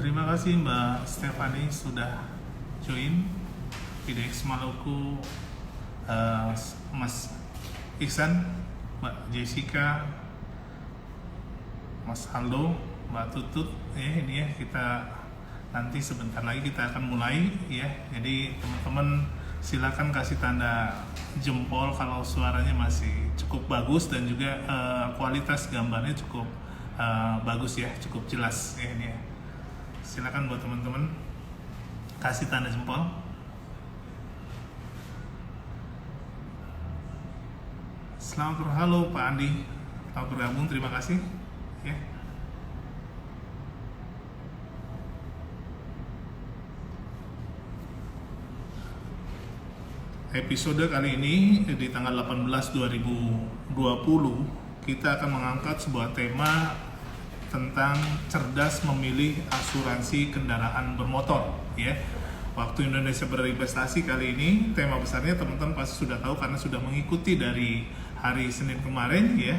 Terima kasih Mbak Stefani sudah join PDX Maluku, Mas Iksan, Mbak Jessica, Mas Aldo, Mbak Tutut. Ini ya, kita nanti sebentar lagi kita akan mulai ya. Jadi teman-teman silakan kasih tanda jempol kalau suaranya masih cukup bagus dan juga kualitas gambarnya cukup bagus ya, cukup jelas ya ini ya. Silakan buat teman-teman kasih tanda jempol. Selamat halo Pak Andi, selamat bergabung, terima kasih ya. Episode kali ini di tanggal 18/2020 kita akan mengangkat sebuah tema tentang cerdas memilih asuransi kendaraan bermotor ya. Waktu Indonesia berinvestasi kali ini tema besarnya teman-teman pasti sudah tahu karena sudah mengikuti dari hari Senin kemarin ya.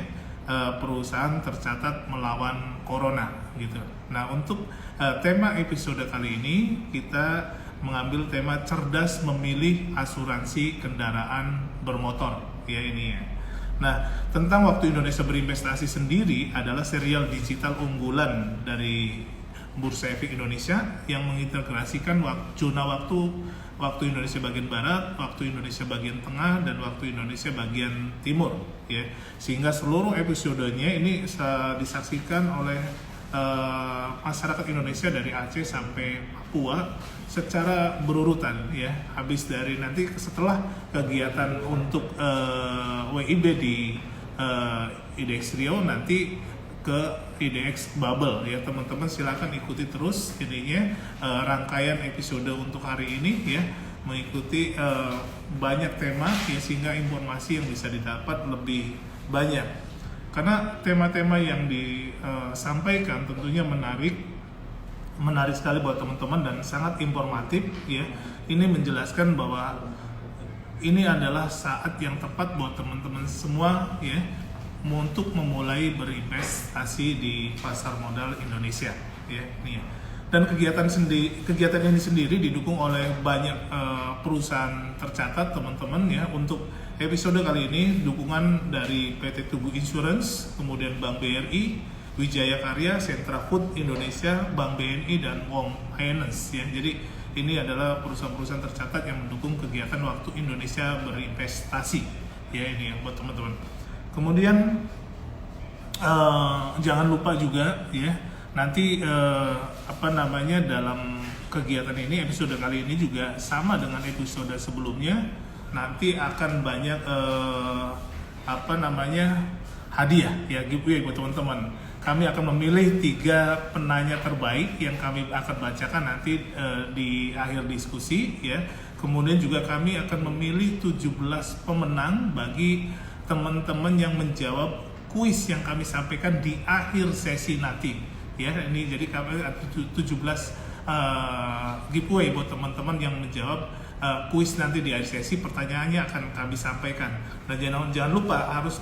Perusahaan tercatat melawan corona gitu. Nah, untuk tema episode kali ini kita mengambil tema cerdas memilih asuransi kendaraan bermotor ya ini ya. Nah, tentang waktu Indonesia berinvestasi sendiri adalah serial digital unggulan dari Bursa Efek Indonesia yang mengintegrasikan zona waktu Indonesia bagian barat, waktu Indonesia bagian tengah, dan waktu Indonesia bagian timur ya. Sehingga seluruh episodenya ini disaksikan oleh masyarakat Indonesia dari Aceh sampai Papua secara berurutan ya. Habis dari nanti setelah kegiatan untuk WIB di IDX Riau nanti ke IDX Bubble ya, teman-teman silakan ikuti terus ininya rangkaian episode untuk hari ini ya, mengikuti banyak tema ya sehingga informasi yang bisa didapat lebih banyak. Karena tema-tema yang disampaikan tentunya menarik sekali buat teman-teman dan sangat informatif ya. Ini menjelaskan bahwa ini adalah saat yang tepat buat teman-teman semua ya untuk memulai berinvestasi di pasar modal Indonesia ya ini ya. Dan kegiatan ini sendiri didukung oleh banyak perusahaan tercatat teman-teman ya. Untuk episode kali ini dukungan dari PT Tugu Insurance, kemudian Bank BRI, Wijaya Karya, Sentra Food Indonesia, Bank BNI, dan Wong Finance ya. Jadi ini adalah perusahaan-perusahaan tercatat yang mendukung kegiatan waktu Indonesia berinvestasi ya ini ya buat teman-teman. Kemudian jangan lupa juga ya nanti dalam kegiatan ini episode kali ini juga sama dengan episode sebelumnya nanti akan banyak hadiah ya, giveaway buat teman-teman. Kami akan memilih 3 penanya terbaik yang kami akan bacakan nanti di akhir diskusi ya. Kemudian juga kami akan memilih 17 pemenang bagi teman-teman yang menjawab kuis yang kami sampaikan di akhir sesi nanti ya. Ini jadi kami ada 17 giveaway buat teman-teman yang menjawab kuis nanti di akhir sesi. Pertanyaannya akan kami sampaikan dan jangan lupa harus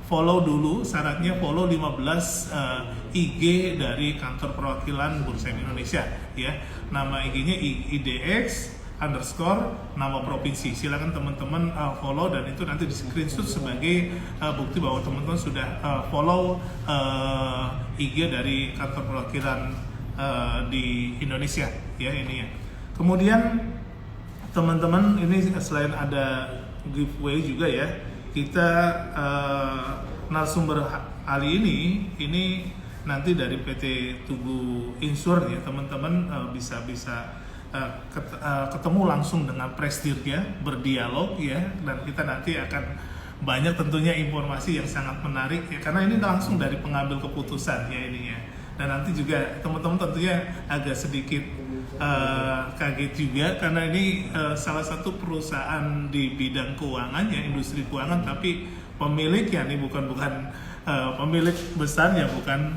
follow dulu, syaratnya follow 15 IG dari kantor perwakilan Bursa Efek Indonesia ya. Nama IG-nya IDX _nama provinsi. Silakan teman-teman follow dan itu nanti di screenshot sebagai bukti bahwa teman-teman sudah follow IG dari kantor perwakilan di Indonesia ya ini ya. Kemudian teman-teman ini selain ada giveaway juga ya, kita narasumber kali ini nanti dari PT Tugu Insur ya teman-teman, bisa ketemu langsung dengan presidennya, berdialog ya, dan kita nanti akan banyak tentunya informasi yang sangat menarik ya, karena ini langsung dari pengambil keputusan ya ini ya. Dan nanti juga teman-teman tentunya agak sedikit kaget juga karena ini salah satu perusahaan di bidang keuangan ya, industri keuangan, tapi pemiliknya nih bukan pemilik besarnya, bukan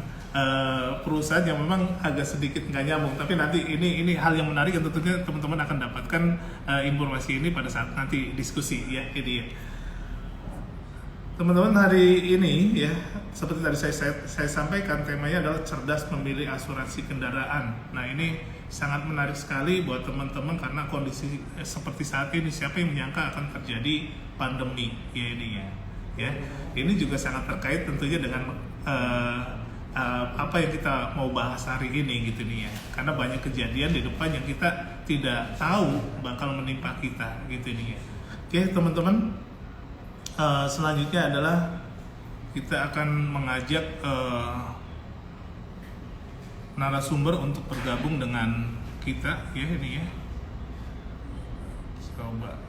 perusahaan yang memang agak sedikit nggak nyambung. Tapi nanti ini hal yang menarik yang tentunya teman-teman akan dapatkan informasi ini pada saat nanti diskusi ya ini ya. Teman-teman, hari ini ya, seperti tadi saya sampaikan, temanya adalah cerdas memilih asuransi kendaraan. Nah, ini sangat menarik sekali buat teman-teman karena kondisi seperti saat ini, siapa yang menyangka akan terjadi pandemi ya ini ya. Ya, ini juga sangat terkait tentunya dengan apa yang kita mau bahas hari ini gitu nih ya. Karena banyak kejadian di depan yang kita tidak tahu bakal menimpa kita gitu nih ya. Oke, teman-teman. Selanjutnya adalah kita akan mengajak narasumber untuk bergabung dengan kita ya ini ya. Coba.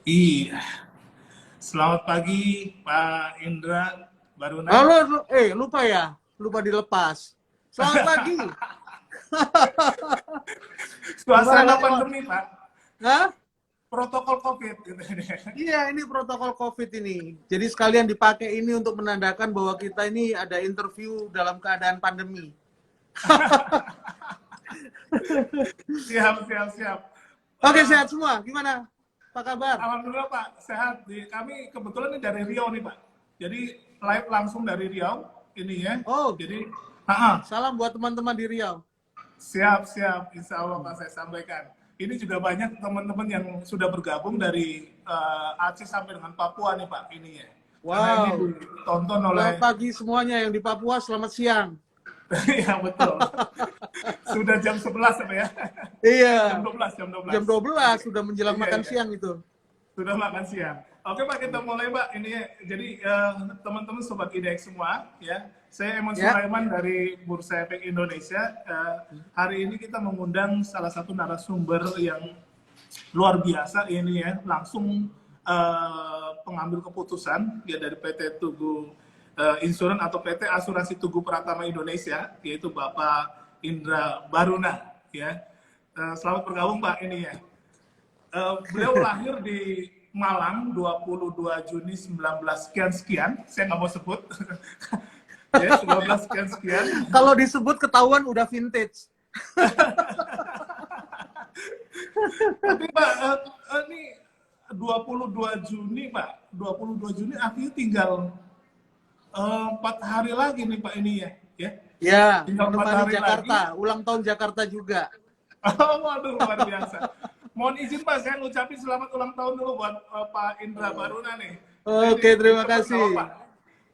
Iya. Selamat pagi Pak Indra Baruna. Halo, lupa ya? Lupa dilepas. Selamat pagi. Suasana pandemi, Pak. Hah? Protokol COVID gitu. Iya, ini protokol COVID ini. Jadi sekalian dipakai ini untuk menandakan bahwa kita ini ada interview dalam keadaan pandemi. Siap. Oke, sehat semua. Gimana? Apa kabar? Alhamdulillah Pak, sehat. Kami kebetulan ini dari Riau nih Pak. Jadi live langsung dari Riau ini ya. Oh, jadi salam buat teman-teman di Riau. Siap. Insya Allah Pak, saya sampaikan. Ini juga banyak teman-teman yang sudah bergabung dari Aceh sampai dengan Papua nih Pak ini ya. Wow. Ini ditonton oleh. Selamat pagi semuanya yang di Papua. Selamat siang. Iya betul. Sudah jam 11 apa ya? Iya. Jam 12. Jam 12 sudah menjelang makan Iya. siang itu. Sudah makan siang. Oke Pak, kita mulai Pak. Ini jadi teman-teman sobat IDX semua ya. Saya Emon Sulaiman dari Bursa Efek Indonesia. Hari ini kita mengundang salah satu narasumber yang luar biasa ini ya, langsung pengambil keputusan ya dari PT Tugu Insurance atau PT Asuransi Tugu Pratama Indonesia, yaitu Bapak Indra Baruna ya. Selamat bergabung Pak ini ya. Beliau lahir di Malang 22 Juni 19 sekian, saya nggak mau sebut. Ya, 19 sekian. Kalau disebut ketahuan udah vintage. Tapi Pak, ini 22 Juni Pak, 22 Juni artinya tinggal 4 hari lagi nih Pak ini ya. Ya, tinggal 4 hari Jakarta, lagi. ulang tahun Jakarta juga. Oh, waduh, luar biasa. Mohon izin Pak, saya ngucapin selamat ulang tahun dulu buat Pak Indra Baruna nih. Oke, terima kasih.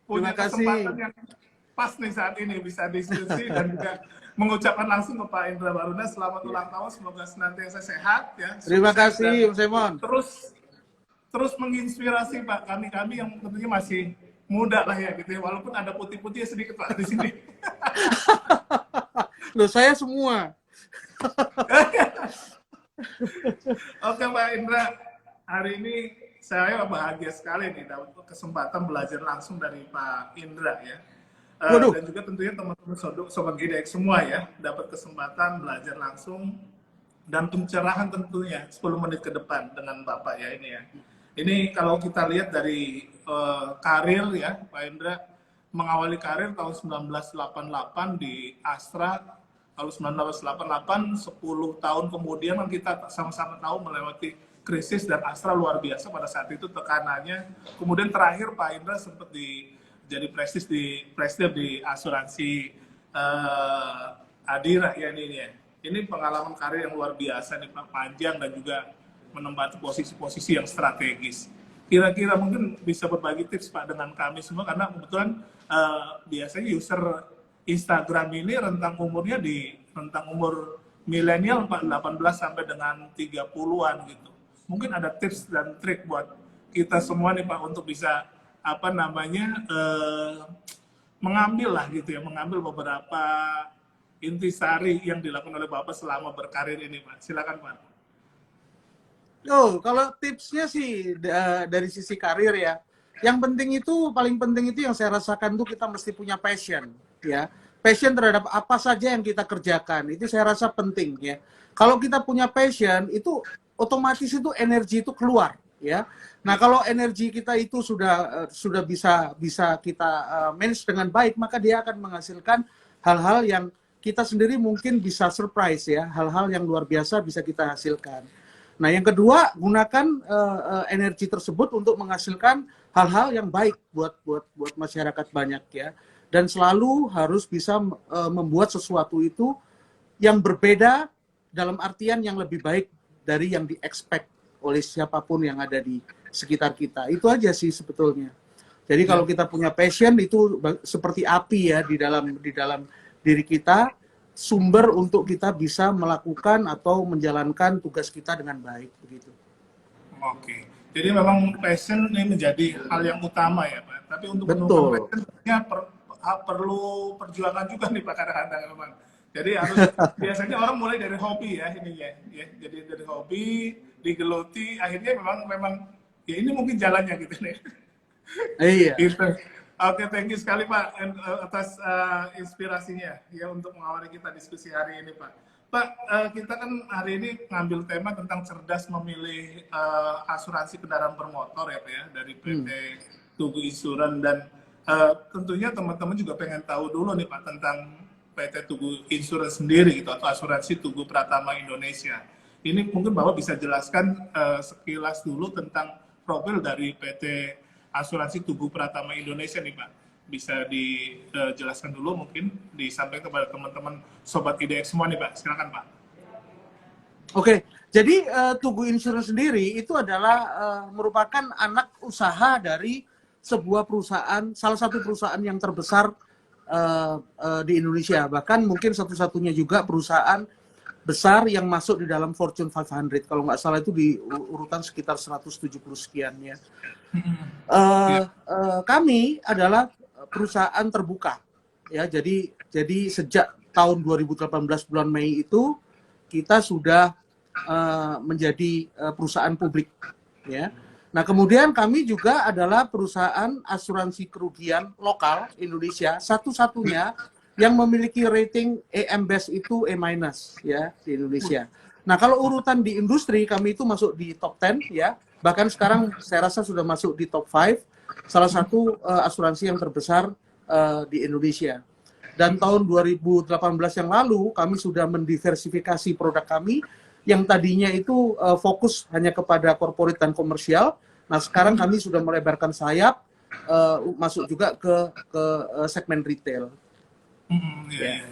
Punya Terima kasih. kesempatan yang pas nih saat ini bisa diskusi dan juga mengucapkan langsung ke Pak Indra Baruna selamat ulang tahun, semoga senantiasa sehat ya. Terima kasih, Mas Emon. Terus menginspirasi Pak kami yang tentunya masih muda lah ya gitu ya, walaupun ada putih-putih sedikit Pak di sini. Loh, saya semua. Oke Pak Indra, hari ini saya bahagia sekali nih dapat kesempatan belajar langsung dari Pak Indra ya. Dan juga tentunya teman-teman sobat GDX semua ya, dapat kesempatan belajar langsung dan pencerahan tentunya 10 menit ke depan dengan Bapak ya ini ya. Ini kalau kita lihat dari karir ya, Pak Indra mengawali karir tahun 1988 di Astra. Lalu 1988, 10 tahun kemudian kan kita sama-sama tahu melewati krisis dan Astra luar biasa pada saat itu tekanannya. Kemudian terakhir Pak Indra sempat jadi presiden di asuransi Adira ya ini ya. Ini pengalaman karir yang luar biasa nih Pak, panjang dan juga menempati posisi-posisi yang strategis. Kira-kira mungkin bisa berbagi tips Pak dengan kami semua karena kebetulan biasanya user Instagram ini rentang umurnya di rentang umur milenial 18 sampai dengan 30-an gitu. Mungkin ada tips dan trik buat kita semua nih Pak untuk bisa mengambil lah gitu ya, mengambil beberapa intisari yang dilakukan oleh Bapak selama berkarir ini Pak. Silakan Pak. Kalau tipsnya sih dari sisi karir ya. Yang penting itu, paling penting itu yang saya rasakan tuh kita mesti punya passion, ya. Passion terhadap apa saja yang kita kerjakan, itu saya rasa penting, ya. Kalau kita punya passion, itu otomatis itu energi itu keluar, ya. Nah, kalau energi kita itu sudah bisa kita manage dengan baik, maka dia akan menghasilkan hal-hal yang kita sendiri mungkin bisa surprise ya, hal-hal yang luar biasa bisa kita hasilkan. Nah, yang kedua, gunakan energi tersebut untuk menghasilkan hal-hal yang baik buat masyarakat banyak ya. Dan selalu harus bisa membuat sesuatu itu yang berbeda dalam artian yang lebih baik dari yang di-expect oleh siapapun yang ada di sekitar kita. Itu aja sih sebetulnya. Jadi kalau kita punya passion itu seperti api ya di dalam diri kita, sumber untuk kita bisa melakukan atau menjalankan tugas kita dengan baik begitu. Oke. Jadi memang passion ini menjadi hal yang utama ya, Pak. Tapi untuk menemukan passionnya perlu perjuangan juga nih Pak kadang-kadang memang. Jadi harus biasanya orang mulai dari hobi ya ini ya. Jadi dari hobi digeluti akhirnya memang ya ini mungkin jalannya gitu nih. Iya. Gitu. Oke, thank you sekali Pak atas inspirasinya ya untuk mengawali kita diskusi hari ini Pak. Pak, kita kan hari ini ngambil tema tentang cerdas memilih asuransi kendaraan bermotor ya Pak ya dari PT Tugu Insurance dan tentunya teman-teman juga pengen tahu dulu nih Pak tentang PT Tugu Insurance sendiri gitu atau asuransi Tugu Pratama Indonesia. Ini mungkin Bapak bisa jelaskan sekilas dulu tentang profil dari PT Asuransi Tugu Pratama Indonesia nih Pak. Bisa dijelaskan dulu mungkin disampaikan kepada teman-teman Sobat IDX semua nih Pak. Silakan Pak. Oke, jadi Tugu Insurance sendiri itu adalah merupakan anak usaha dari sebuah perusahaan, salah satu perusahaan yang terbesar di Indonesia. Bahkan mungkin satu-satunya juga perusahaan besar yang masuk di dalam Fortune 500. Kalau nggak salah itu di urutan sekitar 170 sekian ya. Kami adalah perusahaan terbuka ya. Jadi sejak tahun 2018 bulan Mei itu kita sudah menjadi perusahaan publik ya. Nah, kemudian kami juga adalah perusahaan asuransi kerugian lokal Indonesia satu-satunya yang memiliki rating AM Best itu A- ya di Indonesia. Nah, kalau urutan di industri kami itu masuk di top 10 ya. Bahkan sekarang saya rasa sudah masuk di top 5, salah satu asuransi yang terbesar di Indonesia. Dan tahun 2018 yang lalu kami sudah mendiversifikasi produk kami yang tadinya itu fokus hanya kepada corporate dan komersial. Nah, sekarang kami sudah melebarkan sayap masuk juga ke segmen retail. Iya.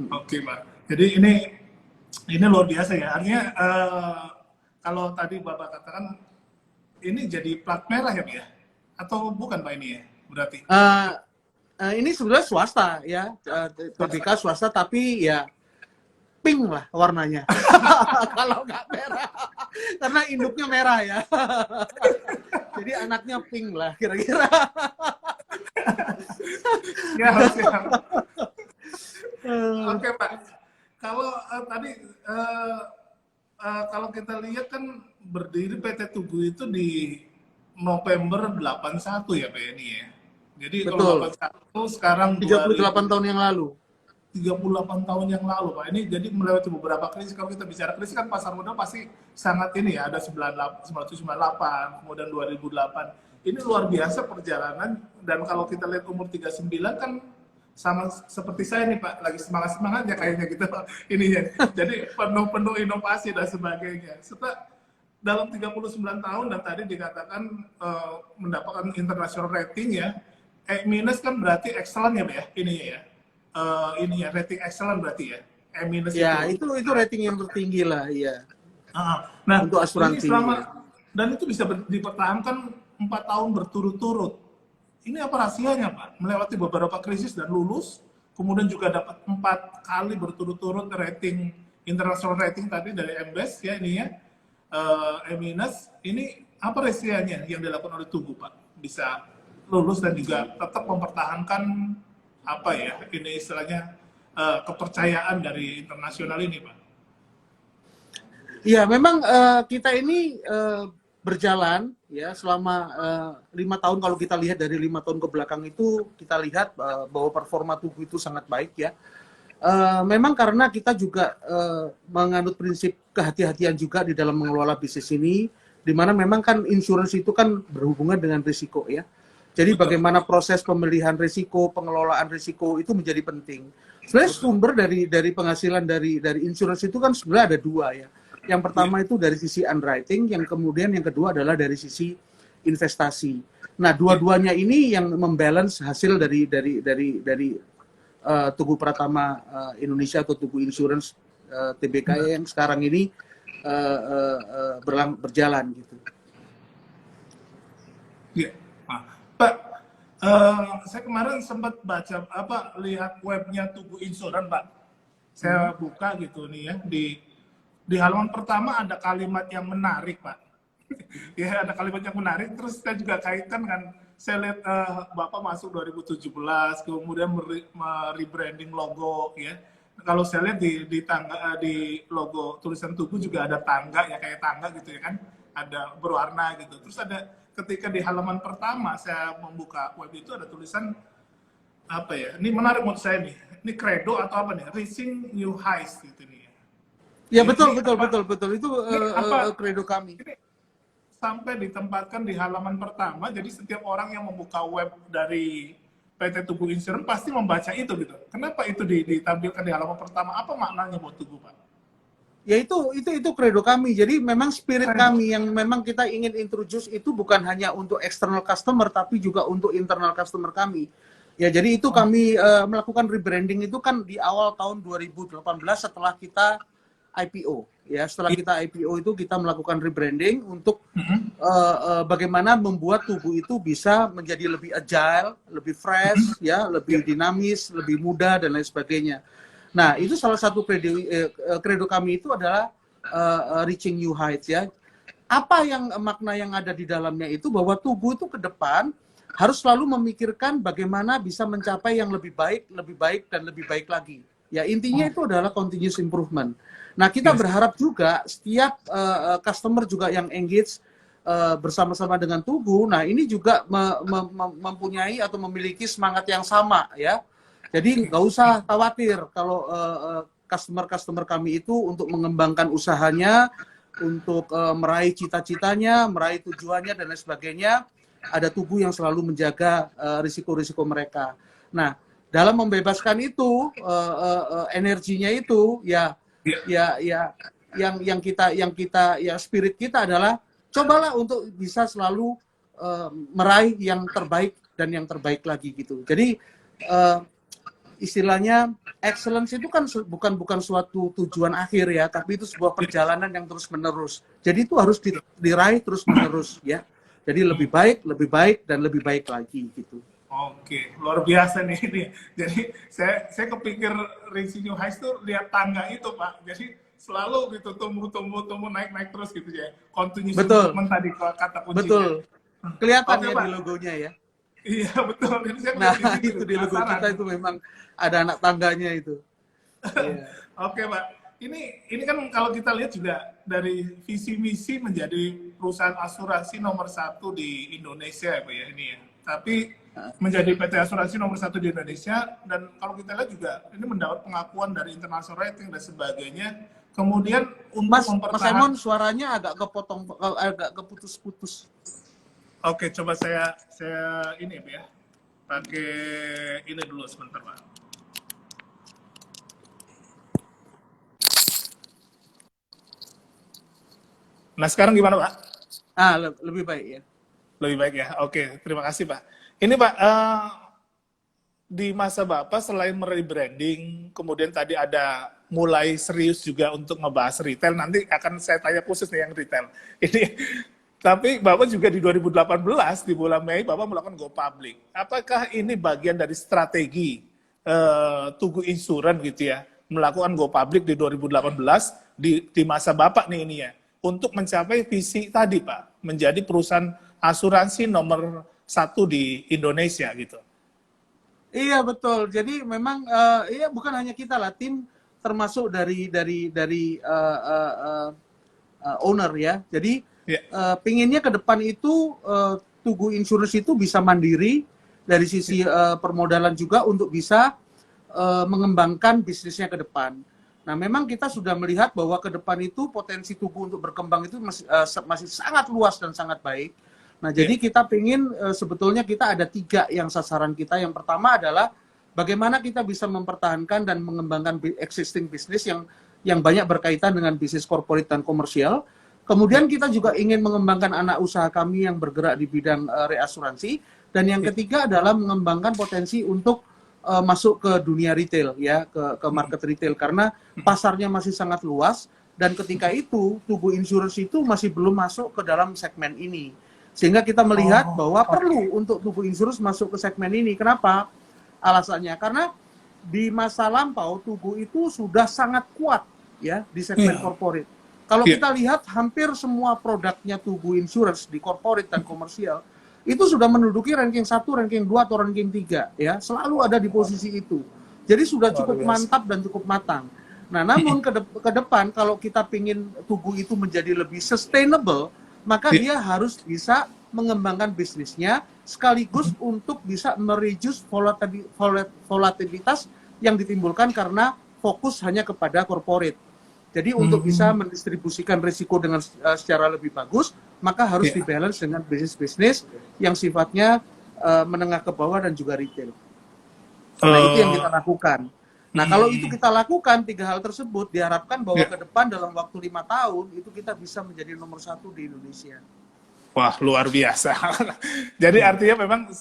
Oke Pak. Jadi ini luar biasa ya. Artinya kalau tadi Bapak katakan ini jadi plat merah ya Pak ya? Atau bukan Pak ini ya? Berarti? Ini sebenarnya swasta ya, TBK swasta tapi ya pink lah warnanya. Kalau nggak merah, karena induknya merah ya. Jadi anaknya pink lah kira-kira. Ya, siap. Oke Pak, kalau tadi kalau kita lihat kan berdiri PT Tugu itu di November 81 ya Pak ini ya. Jadi Betul. kalau 81 sekarang 38 tahun yang lalu. 38 tahun yang lalu Pak. Ini jadi melewati beberapa krisis. Kalau kita bicara krisis kan pasar modal pasti sangat ini ya, ada 1998, kemudian 2008. Ini luar biasa perjalanan dan kalau kita lihat umur 39 kan sama seperti saya nih Pak, lagi semangat-semangatnya kayaknya gitu ininya. Jadi penuh inovasi dan sebagainya. Setelah dalam 39 tahun dan tadi dikatakan mendapatkan international rating ya. E- kan berarti excellent ya Pak ya, ininya ya. Ini ya rating excellent berarti ya. E- Ya, itu rating yang tertinggi lah, ya. Nah, untuk asuransi. Dan itu bisa dipertahankan 4 tahun berturut-turut. Ini apa rahasianya Pak? Melewati beberapa krisis dan lulus, kemudian juga dapat 4 kali berturut-turut rating international rating tadi dari MBES ya ini ya. E- ini apa rahasianya yang dilakukan oleh Tugu Pak? Bisa lulus dan juga tetap mempertahankan apa ya ini istilahnya kepercayaan dari internasional ini Pak. Iya, memang kita ini berjalan ya selama 5 tahun. Kalau kita lihat dari 5 tahun ke belakang itu kita lihat bahwa performa Tugu itu sangat baik ya. Memang karena kita juga menganut prinsip kehati-hatian juga di dalam mengelola bisnis ini Dimana memang kan insurance itu kan berhubungan dengan risiko ya. Jadi Betul. bagaimana proses pemilihan risiko, pengelolaan risiko itu menjadi penting. Sebenarnya sumber dari penghasilan dari insurance itu kan sebenarnya ada dua ya. Yang pertama itu dari sisi underwriting, yang kemudian yang kedua adalah dari sisi investasi. Nah, dua-duanya ini yang membalance hasil dari Tugu Pratama Indonesia atau Tugu Insurance TBK yang sekarang ini berjalan gitu. Iya. Nah, Pak, saya kemarin sempat baca lihat webnya Tugu Insurance, Pak. Saya buka gitu nih ya, di halaman pertama ada kalimat yang menarik, Pak. Ya, ada kalimat yang menarik, terus saya juga kaitkan kan, saya lihat Bapak masuk 2017, kemudian rebranding logo ya. Kalau saya lihat di tangga di logo tulisan Tugu juga ada tangga ya, kayak tangga gitu ya kan, ada berwarna gitu. Terus ada ketika di halaman pertama saya membuka web itu ada tulisan apa ya? Ini menarik menurut saya nih. Ini credo atau apa nih? Reaching new heights gitu nih ya. Ya betul Ini betul itu credo kami. Ini sampai ditempatkan di halaman pertama, jadi setiap orang yang membuka web dari PT Tugu Insurance pasti membaca itu gitu. Kenapa itu ditampilkan di halaman pertama? Apa maknanya buat Tugu, Pak? Ya itu credo kami. Jadi memang spirit kami yang memang kita ingin introduce itu bukan hanya untuk external customer tapi juga untuk internal customer kami. Ya jadi itu kami melakukan rebranding itu kan di awal tahun 2018 setelah kita IPO. Ya setelah kita IPO itu kita melakukan rebranding untuk bagaimana membuat Tugu itu bisa menjadi lebih agile, lebih fresh, ya lebih dinamis, lebih mudah dan lain sebagainya. Nah, itu salah satu credo kami itu adalah reaching new heights ya. Apa yang makna yang ada di dalamnya itu bahwa Tugu itu ke depan harus selalu memikirkan bagaimana bisa mencapai yang lebih baik dan lebih baik lagi. Ya, intinya itu adalah continuous improvement. Nah, kita berharap juga setiap customer juga yang engage bersama-sama dengan Tugu, nah ini juga mempunyai atau memiliki semangat yang sama ya. Jadi nggak usah khawatir kalau customer kami itu untuk mengembangkan usahanya, untuk meraih cita-citanya, meraih tujuannya dan lain sebagainya, ada Tugu yang selalu menjaga risiko-risiko mereka. Nah, dalam membebaskan itu energinya itu ya spirit kita adalah cobalah untuk bisa selalu meraih yang terbaik dan yang terbaik lagi gitu. Jadi istilahnya excellence itu kan bukan suatu tujuan akhir ya, tapi itu sebuah perjalanan yang terus menerus. Jadi itu harus diraih terus menerus ya. Jadi lebih baik dan lebih baik lagi gitu. Oke, luar biasa nih ini. Jadi saya kepikir reaching new heights tuh lihat tangga itu, Pak. Jadi selalu gitu tumbuh naik terus gitu ya. Continuous improvement tadi kata kuncinya. Betul. Kelihatan ya di logonya ya. Iya betul. Ini saya nah itu di logo kita itu memang ada anak tangganya itu. Yeah. Oke Pak, ini kan kalau kita lihat juga dari visi misi menjadi perusahaan asuransi nomor 1 di Indonesia ya Pak ya ini ya. Tapi menjadi PT asuransi nomor 1 di Indonesia dan kalau kita lihat juga ini mendapat pengakuan dari international rating dan sebagainya. Kemudian untuk Mas Emon suaranya agak kepotong, agak keputus-putus. Oke, coba saya ini ya, pakai ini dulu sebentar Pak. Nah sekarang gimana Pak? Lebih baik ya. Lebih baik ya. Oke, terima kasih Pak. Ini Pak, di masa Bapak selain merebranding, kemudian tadi ada mulai serius juga untuk ngebahas retail. Nanti akan saya tanya khusus nih yang retail. Ini. Tapi Bapak juga di 2018, di bulan Mei, Bapak melakukan go public. Apakah ini bagian dari strategi Tugu Insurance gitu ya, melakukan go public di 2018 di masa Bapak nih ini ya, untuk mencapai visi tadi Pak, menjadi perusahaan asuransi nomor 1 di Indonesia gitu. Iya betul. Jadi memang ya bukan hanya kita lah, tim termasuk dari owner ya. Jadi pinginnya ke depan itu Tugu Insurance itu bisa mandiri dari sisi permodalan juga untuk bisa mengembangkan bisnisnya ke depan. Nah, memang kita sudah melihat bahwa ke depan itu potensi Tugu untuk berkembang itu masih sangat luas dan sangat baik. Nah, jadi kita ingin sebetulnya kita ada 3 yang sasaran kita. Yang pertama adalah bagaimana kita bisa mempertahankan dan mengembangkan existing bisnis yang banyak berkaitan dengan bisnis korporat dan komersial. Kemudian kita juga ingin mengembangkan anak usaha kami yang bergerak di bidang reasuransi. Dan yang ketiga adalah mengembangkan potensi untuk masuk ke dunia retail, ya, ke market retail, karena pasarnya masih sangat luas, dan ketika itu Tugu Insurance itu masih belum masuk ke dalam segmen ini, sehingga kita melihat bahwa perlu untuk Tugu Insurance masuk ke segmen ini. Kenapa? Alasannya karena di masa lampau Tugu itu sudah sangat kuat, ya, di segmen corporate. Kalau kita lihat hampir semua produknya Tugu Insurance di corporate dan komersial itu sudah menduduki ranking 1, ranking 2, atau ranking 3, ya, selalu ada di posisi itu. Jadi sudah cukup mantap dan cukup matang. Nah, namun ke depan kalau kita ingin Tugu itu menjadi lebih sustainable, maka dia harus bisa mengembangkan bisnisnya sekaligus untuk bisa mereduce volatilitas yang ditimbulkan karena fokus hanya kepada corporate. Jadi untuk bisa mendistribusikan risiko dengan secara lebih bagus, maka harus dibalance dengan bisnis-bisnis yang sifatnya menengah ke bawah dan juga retail. Nah, itu yang kita lakukan. Nah, kalau itu kita lakukan 3 hal tersebut, diharapkan bahwa ke depan dalam waktu 5 tahun itu kita bisa menjadi nomor 1 di Indonesia. Wah, luar biasa. Jadi artinya memang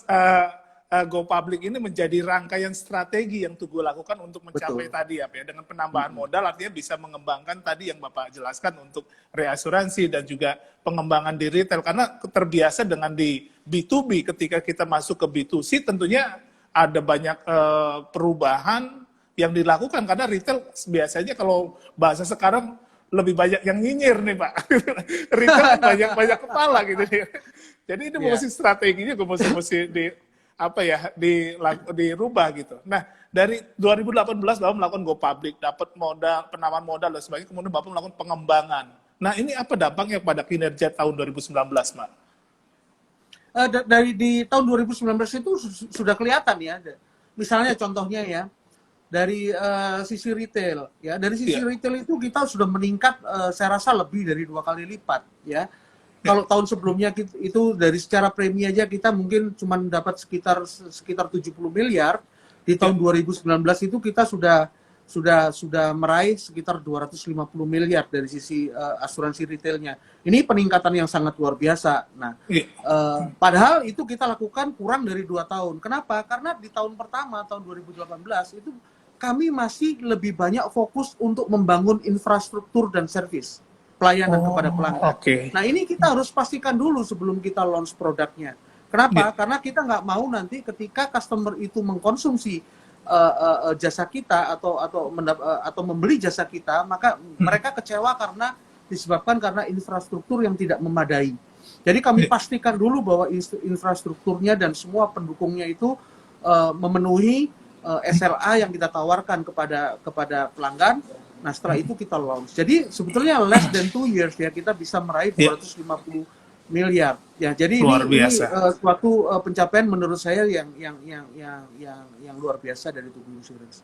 Go Public ini menjadi rangkaian strategi yang Tugu lakukan untuk mencapai tadi ya, dengan penambahan modal artinya bisa mengembangkan tadi yang Bapak jelaskan untuk reasuransi dan juga pengembangan di retail, karena terbiasa dengan di B2B. Ketika kita masuk ke B2C tentunya ada banyak perubahan yang dilakukan, karena retail biasanya kalau bahasa sekarang lebih banyak yang nyinyir nih Pak. Retail banyak kepala gitu. Jadi ini mesti strateginya mesti dirubah gitu. Nah, dari 2018 Bapak melakukan Go Public, dapat modal, penambahan modal dan sebagainya, kemudian Bapak melakukan pengembangan. Nah, ini apa dampaknya pada kinerja tahun 2019, Pak? Dari di tahun 2019 itu sudah kelihatan ya. Misalnya contohnya ya, dari sisi retail, ya, dari sisi retail itu kita sudah meningkat, saya rasa lebih dari 2 kali lipat, ya. Kalau tahun sebelumnya itu dari secara premi aja kita mungkin cuma dapat sekitar 70 miliar. Di tahun 2019 itu kita sudah meraih sekitar 250 miliar dari sisi asuransi retailnya. Ini peningkatan yang sangat luar biasa. Nah, padahal itu kita lakukan kurang dari 2 tahun. Kenapa? Karena di tahun pertama, tahun 2018 itu kami masih lebih banyak fokus untuk membangun infrastruktur dan servis pelayanan kepada pelanggan. Nah, ini kita harus pastikan dulu sebelum kita launch produknya. Kenapa? Karena kita nggak mau nanti ketika customer itu mengkonsumsi jasa kita atau membeli jasa kita, maka mereka kecewa disebabkan karena infrastruktur yang tidak memadai. Jadi kami pastikan dulu bahwa infrastrukturnya dan semua pendukungnya itu memenuhi SLA yang kita tawarkan kepada pelanggan. Nah, setelah itu kita launch. Jadi sebetulnya less than 2 years ya kita bisa meraih 250 miliar. Ya, jadi ini suatu pencapaian menurut saya yang luar biasa dari Tugu Insurance.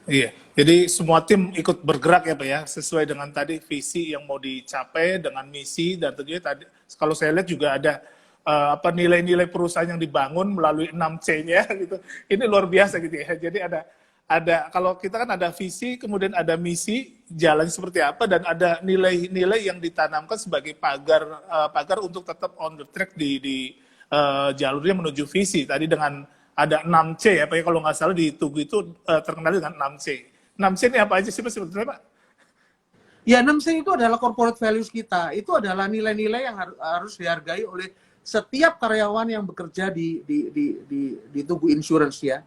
Iya. Jadi semua tim ikut bergerak ya Pak ya, sesuai dengan tadi visi yang mau dicapai dengan misi, dan tentunya tadi kalau saya lihat juga ada nilai-nilai perusahaan yang dibangun melalui 6C-nya gitu. Ini luar biasa gitu ya. Jadi ada kalau kita kan ada visi, kemudian ada misi, jalan seperti apa, dan ada nilai-nilai yang ditanamkan sebagai pagar untuk tetap on the track di jalurnya menuju visi. Tadi dengan ada 6C ya Pak, kalau nggak salah di Tugu itu terkenal dengan 6C. 6C ini apa aja sih Pak sebetulnya Pak? Ya, 6C itu adalah corporate values kita. Itu adalah nilai-nilai yang harus dihargai oleh setiap karyawan yang bekerja di Tugu Insurance ya.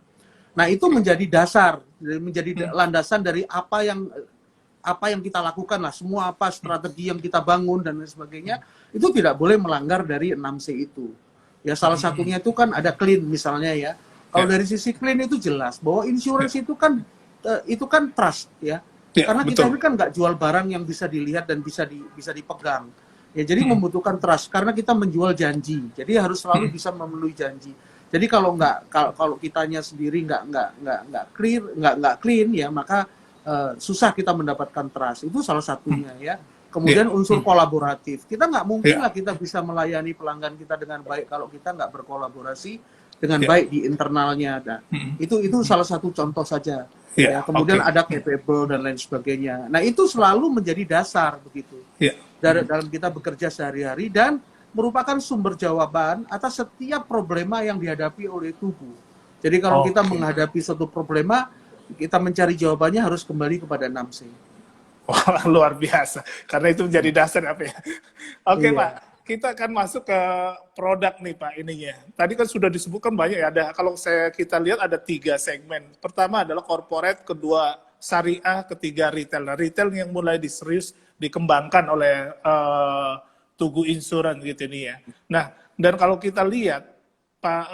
Nah, itu menjadi dasar, menjadi landasan dari apa yang kita lakukan lah, semua strategi yang kita bangun dan lain sebagainya, itu tidak boleh melanggar dari 6C itu. Ya, salah satunya itu kan ada clean misalnya ya. Kalau dari sisi clean itu jelas bahwa insurance itu kan trust ya. Karena kita ini kan nggak jual barang yang bisa dilihat dan bisa dipegang. Ya, jadi membutuhkan trust karena kita menjual janji. Jadi harus selalu bisa memenuhi janji. Jadi kalau kitanya sendiri nggak clean ya, maka susah kita mendapatkan trust. Itu salah satunya ya. Kemudian unsur kolaboratif. Kita nggak mungkin lah kita bisa melayani pelanggan kita dengan baik kalau kita nggak berkolaborasi dengan baik di internalnya. Nah, itu salah satu contoh saja. Ya, kemudian ada capable dan lain sebagainya. Nah, itu selalu menjadi dasar begitu. Dalam kita bekerja sehari-hari dan merupakan sumber jawaban atas setiap problema yang dihadapi oleh tubuh. Jadi kalau kita menghadapi suatu problema, kita mencari jawabannya harus kembali kepada 6C. Wah, luar biasa. Karena itu menjadi dasar apa ya. Oke, Pak. Kita akan masuk ke produk nih, Pak, ininya. Tadi kan sudah disebutkan banyak ya. Kalau kita lihat ada 3 segmen. Pertama adalah corporate, kedua syariah, ketiga retail. Nah, retail yang mulai serius dikembangkan oleh Tugu Insurance gitu nih ya. Nah, dan kalau kita lihat, Pak,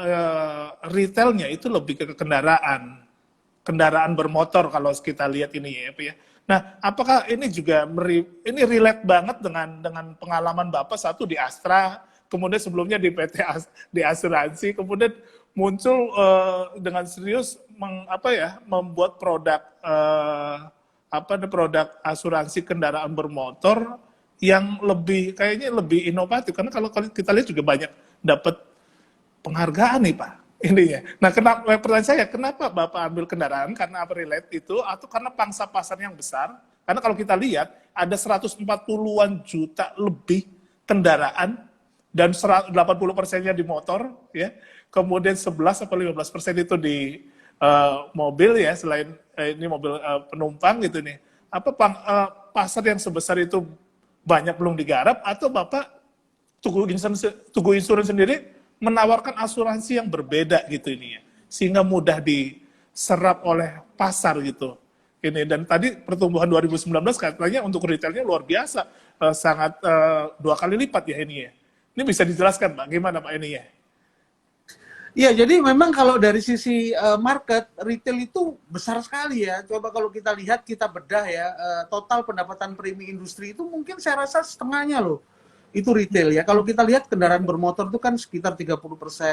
retailnya itu lebih ke kendaraan bermotor kalau kita lihat ini ya, Pak ya. Nah, apakah ini juga ini relate banget dengan pengalaman Bapak satu di Astra, kemudian sebelumnya di PT di asuransi, kemudian muncul dengan serius membuat produk produk asuransi kendaraan bermotor yang kayaknya lebih inovatif, karena kalau kita lihat juga banyak dapat penghargaan nih, Pak. Ininya. Nah, pertanyaan saya, kenapa Bapak ambil kendaraan? Karena apa relate itu? Atau karena pangsa pasar yang besar? Karena kalau kita lihat, ada 140-an juta lebih kendaraan, dan 80%-nya di motor, ya. Kemudian 11 atau 15% itu di mobil, ya, selain ini mobil penumpang gitu nih. Apa pasar yang sebesar itu banyak belum digarap, atau Bapak Tugu Insurance sendiri menawarkan asuransi yang berbeda gitu ini ya, sehingga mudah diserap oleh pasar gitu. Ini, dan tadi pertumbuhan 2019 katanya untuk retailnya luar biasa, sangat 2 kali lipat ya ini ya. Ini bisa dijelaskan Pak, gimana Pak ini ya? Iya, jadi memang kalau dari sisi market, retail itu besar sekali ya. Coba kalau kita lihat, kita bedah ya, total pendapatan premi industri itu mungkin saya rasa setengahnya loh. Itu retail ya. Kalau kita lihat kendaraan bermotor itu kan sekitar 30%,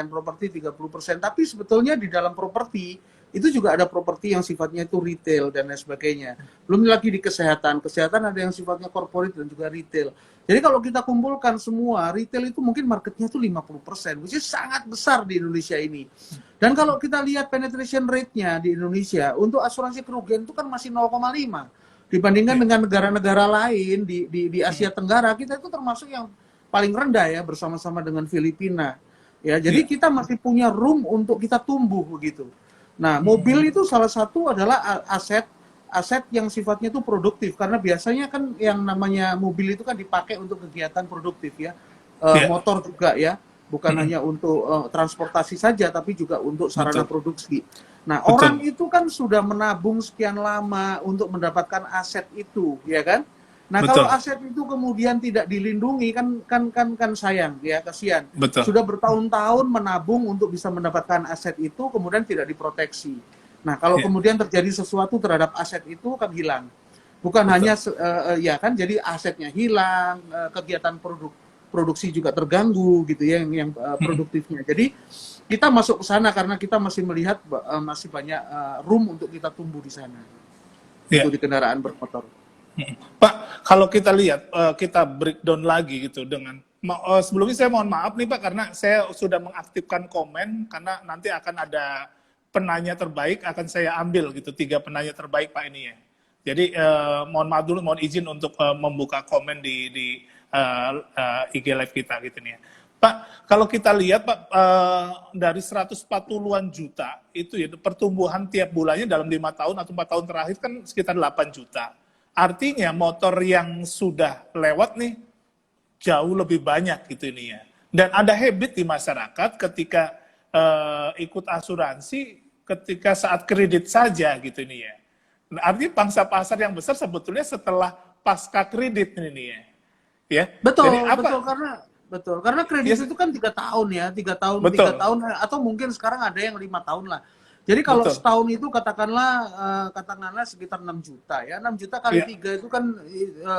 properti 30%. Tapi sebetulnya di dalam properti, itu juga ada properti yang sifatnya itu retail dan lain sebagainya. Belum lagi di kesehatan. Kesehatan ada yang sifatnya corporate dan juga retail. Jadi kalau kita kumpulkan semua, retail itu mungkin marketnya itu 50%, which is sangat besar di Indonesia ini. Dan kalau kita lihat penetration rate-nya di Indonesia, untuk asuransi kerugian itu kan masih 0,5. Dibandingkan dengan negara-negara lain di Asia Tenggara, kita itu termasuk yang paling rendah ya, bersama-sama dengan Filipina. Ya, jadi kita masih punya room untuk kita tumbuh begitu. Nah, mobil itu salah satu adalah aset yang sifatnya itu produktif, karena biasanya kan yang namanya mobil itu kan dipakai untuk kegiatan produktif ya. Motor juga ya, bukan hanya untuk transportasi saja, tapi juga untuk sarana produksi. Nah, orang itu kan sudah menabung sekian lama untuk mendapatkan aset itu, ya kan? Nah, kalau aset itu kemudian tidak dilindungi, kan sayang, ya, kasihan. Sudah bertahun-tahun menabung untuk bisa mendapatkan aset itu, kemudian tidak diproteksi. Nah, kalau kemudian terjadi sesuatu terhadap aset itu, kan hilang. Bukan hanya, ya kan, jadi asetnya hilang, kegiatan produksi juga terganggu, gitu ya, yang produktifnya. Jadi, kita masuk ke sana karena kita masih melihat masih banyak room untuk kita tumbuh di sana. Itu di kendaraan bermotor. Pak, kalau kita lihat, kita breakdown lagi gitu dengan, sebelumnya saya mohon maaf nih Pak, karena saya sudah mengaktifkan komen, karena nanti akan ada penanya terbaik, akan saya ambil gitu, 3 penanya terbaik Pak ini ya. Jadi mohon maaf dulu, mohon izin untuk membuka komen di IG Live kita gitu nih ya. Pak, kalau kita lihat Pak, dari 140-an juta itu ya, pertumbuhan tiap bulannya dalam 5 tahun atau 4 tahun terakhir kan sekitar 8 juta. Artinya motor yang sudah lewat nih jauh lebih banyak gitu ini ya. Dan ada habit di masyarakat ketika ikut asuransi ketika saat kredit saja gitu ini ya. Nah, artinya pangsa pasar yang besar sebetulnya setelah pasca kredit ini ya. Ya. Betul, jadi betul, karena kredit itu kan 3 tahun ya, 3 tahun, 3 tahun, atau mungkin sekarang ada yang 5 tahun lah. Jadi kalau setahun itu katakanlah sekitar 6 juta ya, 6 juta kali 3 itu kan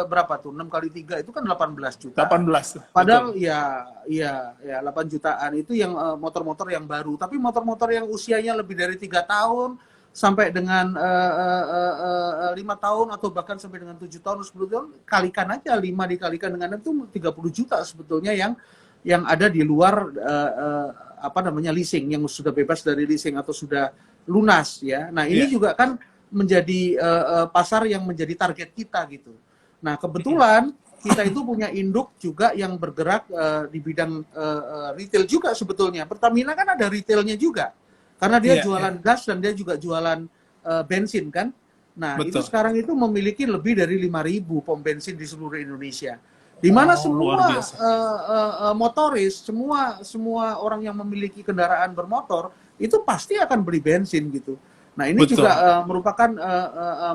berapa tuh? 6 kali 3 itu kan 18 juta. 18. Padahal ya 8 jutaan itu yang motor-motor yang baru, tapi motor-motor yang usianya lebih dari 3 tahun, sampai dengan 5 tahun atau bahkan sampai dengan 7 tahun 10 tahun, kalikan aja 5 dikalikan dengan itu 30 juta sebetulnya yang ada di luar leasing, yang sudah bebas dari leasing atau sudah lunas ya. Nah, ini juga kan menjadi pasar yang menjadi target kita gitu. Nah, kebetulan kita itu punya induk juga yang bergerak di bidang retail juga sebetulnya. Pertamina kan ada retailnya juga. Karena dia jualan gas dan dia juga jualan bensin kan. Nah, itu sekarang itu memiliki lebih dari 5.000 pom bensin di seluruh Indonesia. Di mana semua motoris, semua orang yang memiliki kendaraan bermotor itu pasti akan beli bensin gitu. Nah, ini juga merupakan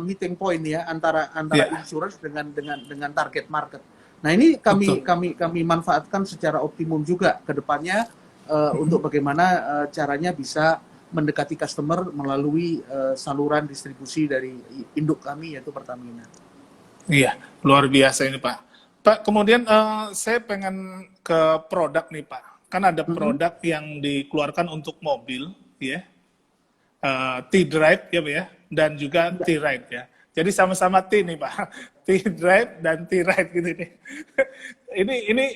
meeting point ya antara insurance dengan target market. Nah, ini kami manfaatkan secara optimum juga ke depannya untuk bagaimana caranya bisa mendekati customer melalui saluran distribusi dari induk kami yaitu Pertamina. Iya, luar biasa ini Pak. Pak, kemudian saya pengen ke produk nih Pak. Kan ada produk yang dikeluarkan untuk mobil, ya, T-Drive ya Pak ya, dan juga T-Ride ya. Jadi sama-sama T nih Pak, T-Drive dan T-Ride gitu nih. ini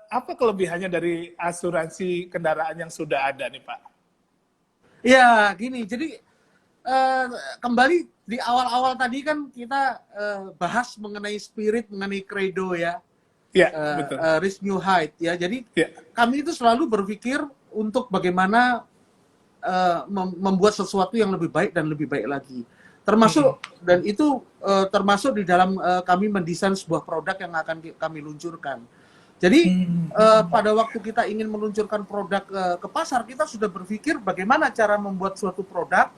apa kelebihannya dari asuransi kendaraan yang sudah ada nih Pak? Ya, gini, jadi kembali di awal-awal tadi kan kita bahas mengenai spirit, mengenai credo ya. Iya, betul. Risk New Height ya. Jadi kami itu selalu berpikir untuk bagaimana membuat sesuatu yang lebih baik dan lebih baik lagi. Termasuk dan itu termasuk di dalam kami mendesain sebuah produk yang akan kami luncurkan. Jadi pada waktu kita ingin meluncurkan produk ke pasar, kita sudah berpikir bagaimana cara membuat suatu produk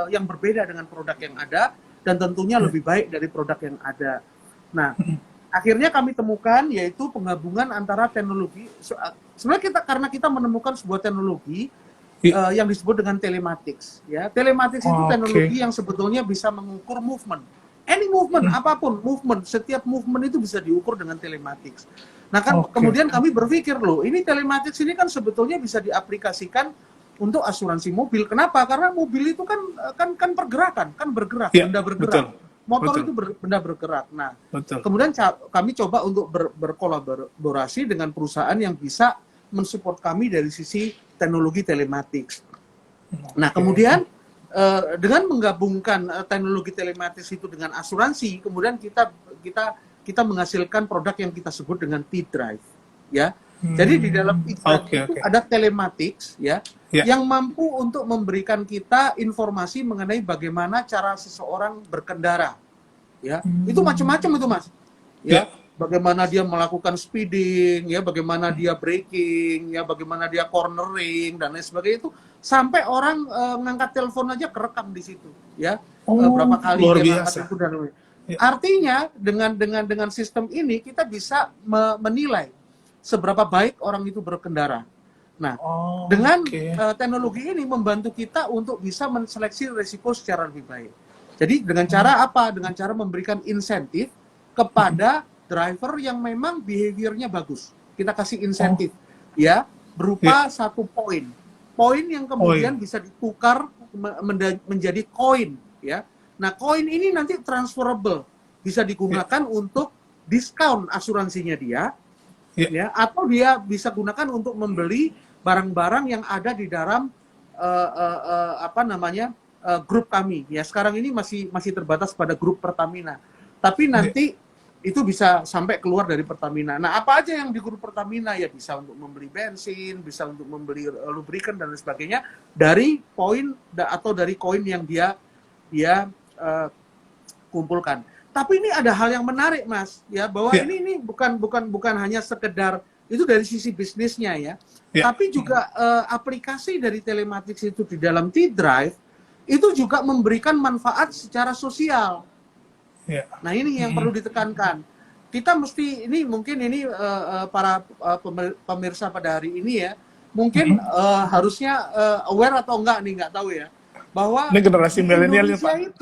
yang berbeda dengan produk yang ada dan tentunya lebih baik dari produk yang ada. Nah, akhirnya kami temukan yaitu penggabungan antara teknologi. Sebenarnya karena kita menemukan sebuah teknologi yang disebut dengan telematics. Ya, telematics itu teknologi yang sebetulnya bisa mengukur movement. Any movement, apapun movement, setiap movement itu bisa diukur dengan telematics. Nah kan kemudian kami berpikir loh, ini telematics ini kan sebetulnya bisa diaplikasikan untuk asuransi mobil. Kenapa? Karena mobil itu kan pergerakan, kan bergerak, benda bergerak. Motor itu benda bergerak. Nah, kemudian kami coba untuk berkolaborasi dengan perusahaan yang bisa mensupport kami dari sisi teknologi telematics. Nah, kemudian dengan menggabungkan teknologi telematis itu dengan asuransi, kemudian kita menghasilkan produk yang kita sebut dengan T-Drive, ya. Jadi di dalam T-Drive itu ada telematics, ya, yang mampu untuk memberikan kita informasi mengenai bagaimana cara seseorang berkendara, ya. Itu macam-macam itu, Mas. Ya. Bagaimana dia melakukan speeding, ya, bagaimana dia braking, ya, bagaimana dia cornering dan lain sebagainya itu sampai orang ngangkat telepon aja kerekam di situ, ya, berapa kali dia ngangkat telepon dan lain. Artinya dengan sistem ini kita bisa menilai seberapa baik orang itu berkendara. Nah, dengan teknologi ini membantu kita untuk bisa menseleksi risiko secara lebih baik. Jadi dengan cara apa? Dengan cara memberikan insentif kepada driver yang memang behaviornya bagus. Kita kasih insentif, ya, berupa satu poin. Poin yang kemudian bisa ditukar menjadi koin, ya. Nah, koin ini nanti transferable, bisa digunakan untuk diskon asuransinya dia, ya, atau dia bisa gunakan untuk membeli barang-barang yang ada di dalam grup kami. Ya, sekarang ini masih terbatas pada grup Pertamina. Tapi nanti itu bisa sampai keluar dari Pertamina. Nah, apa aja yang di grup Pertamina? Ya bisa untuk membeli bensin, bisa untuk membeli lubrikan dan lain sebagainya dari poin atau dari koin yang dia kumpulkan. Tapi ini ada hal yang menarik, Mas, ya, bahwa ini bukan hanya sekedar itu dari sisi bisnisnya ya. Tapi juga aplikasi dari telematics itu di dalam T-Drive itu juga memberikan manfaat secara sosial. Nah, ini yang perlu ditekankan. Kita mesti para pemirsa pada hari ini ya, mungkin harusnya aware atau nggak tahu ya, bahwa ini generasi milenial ya, Pak.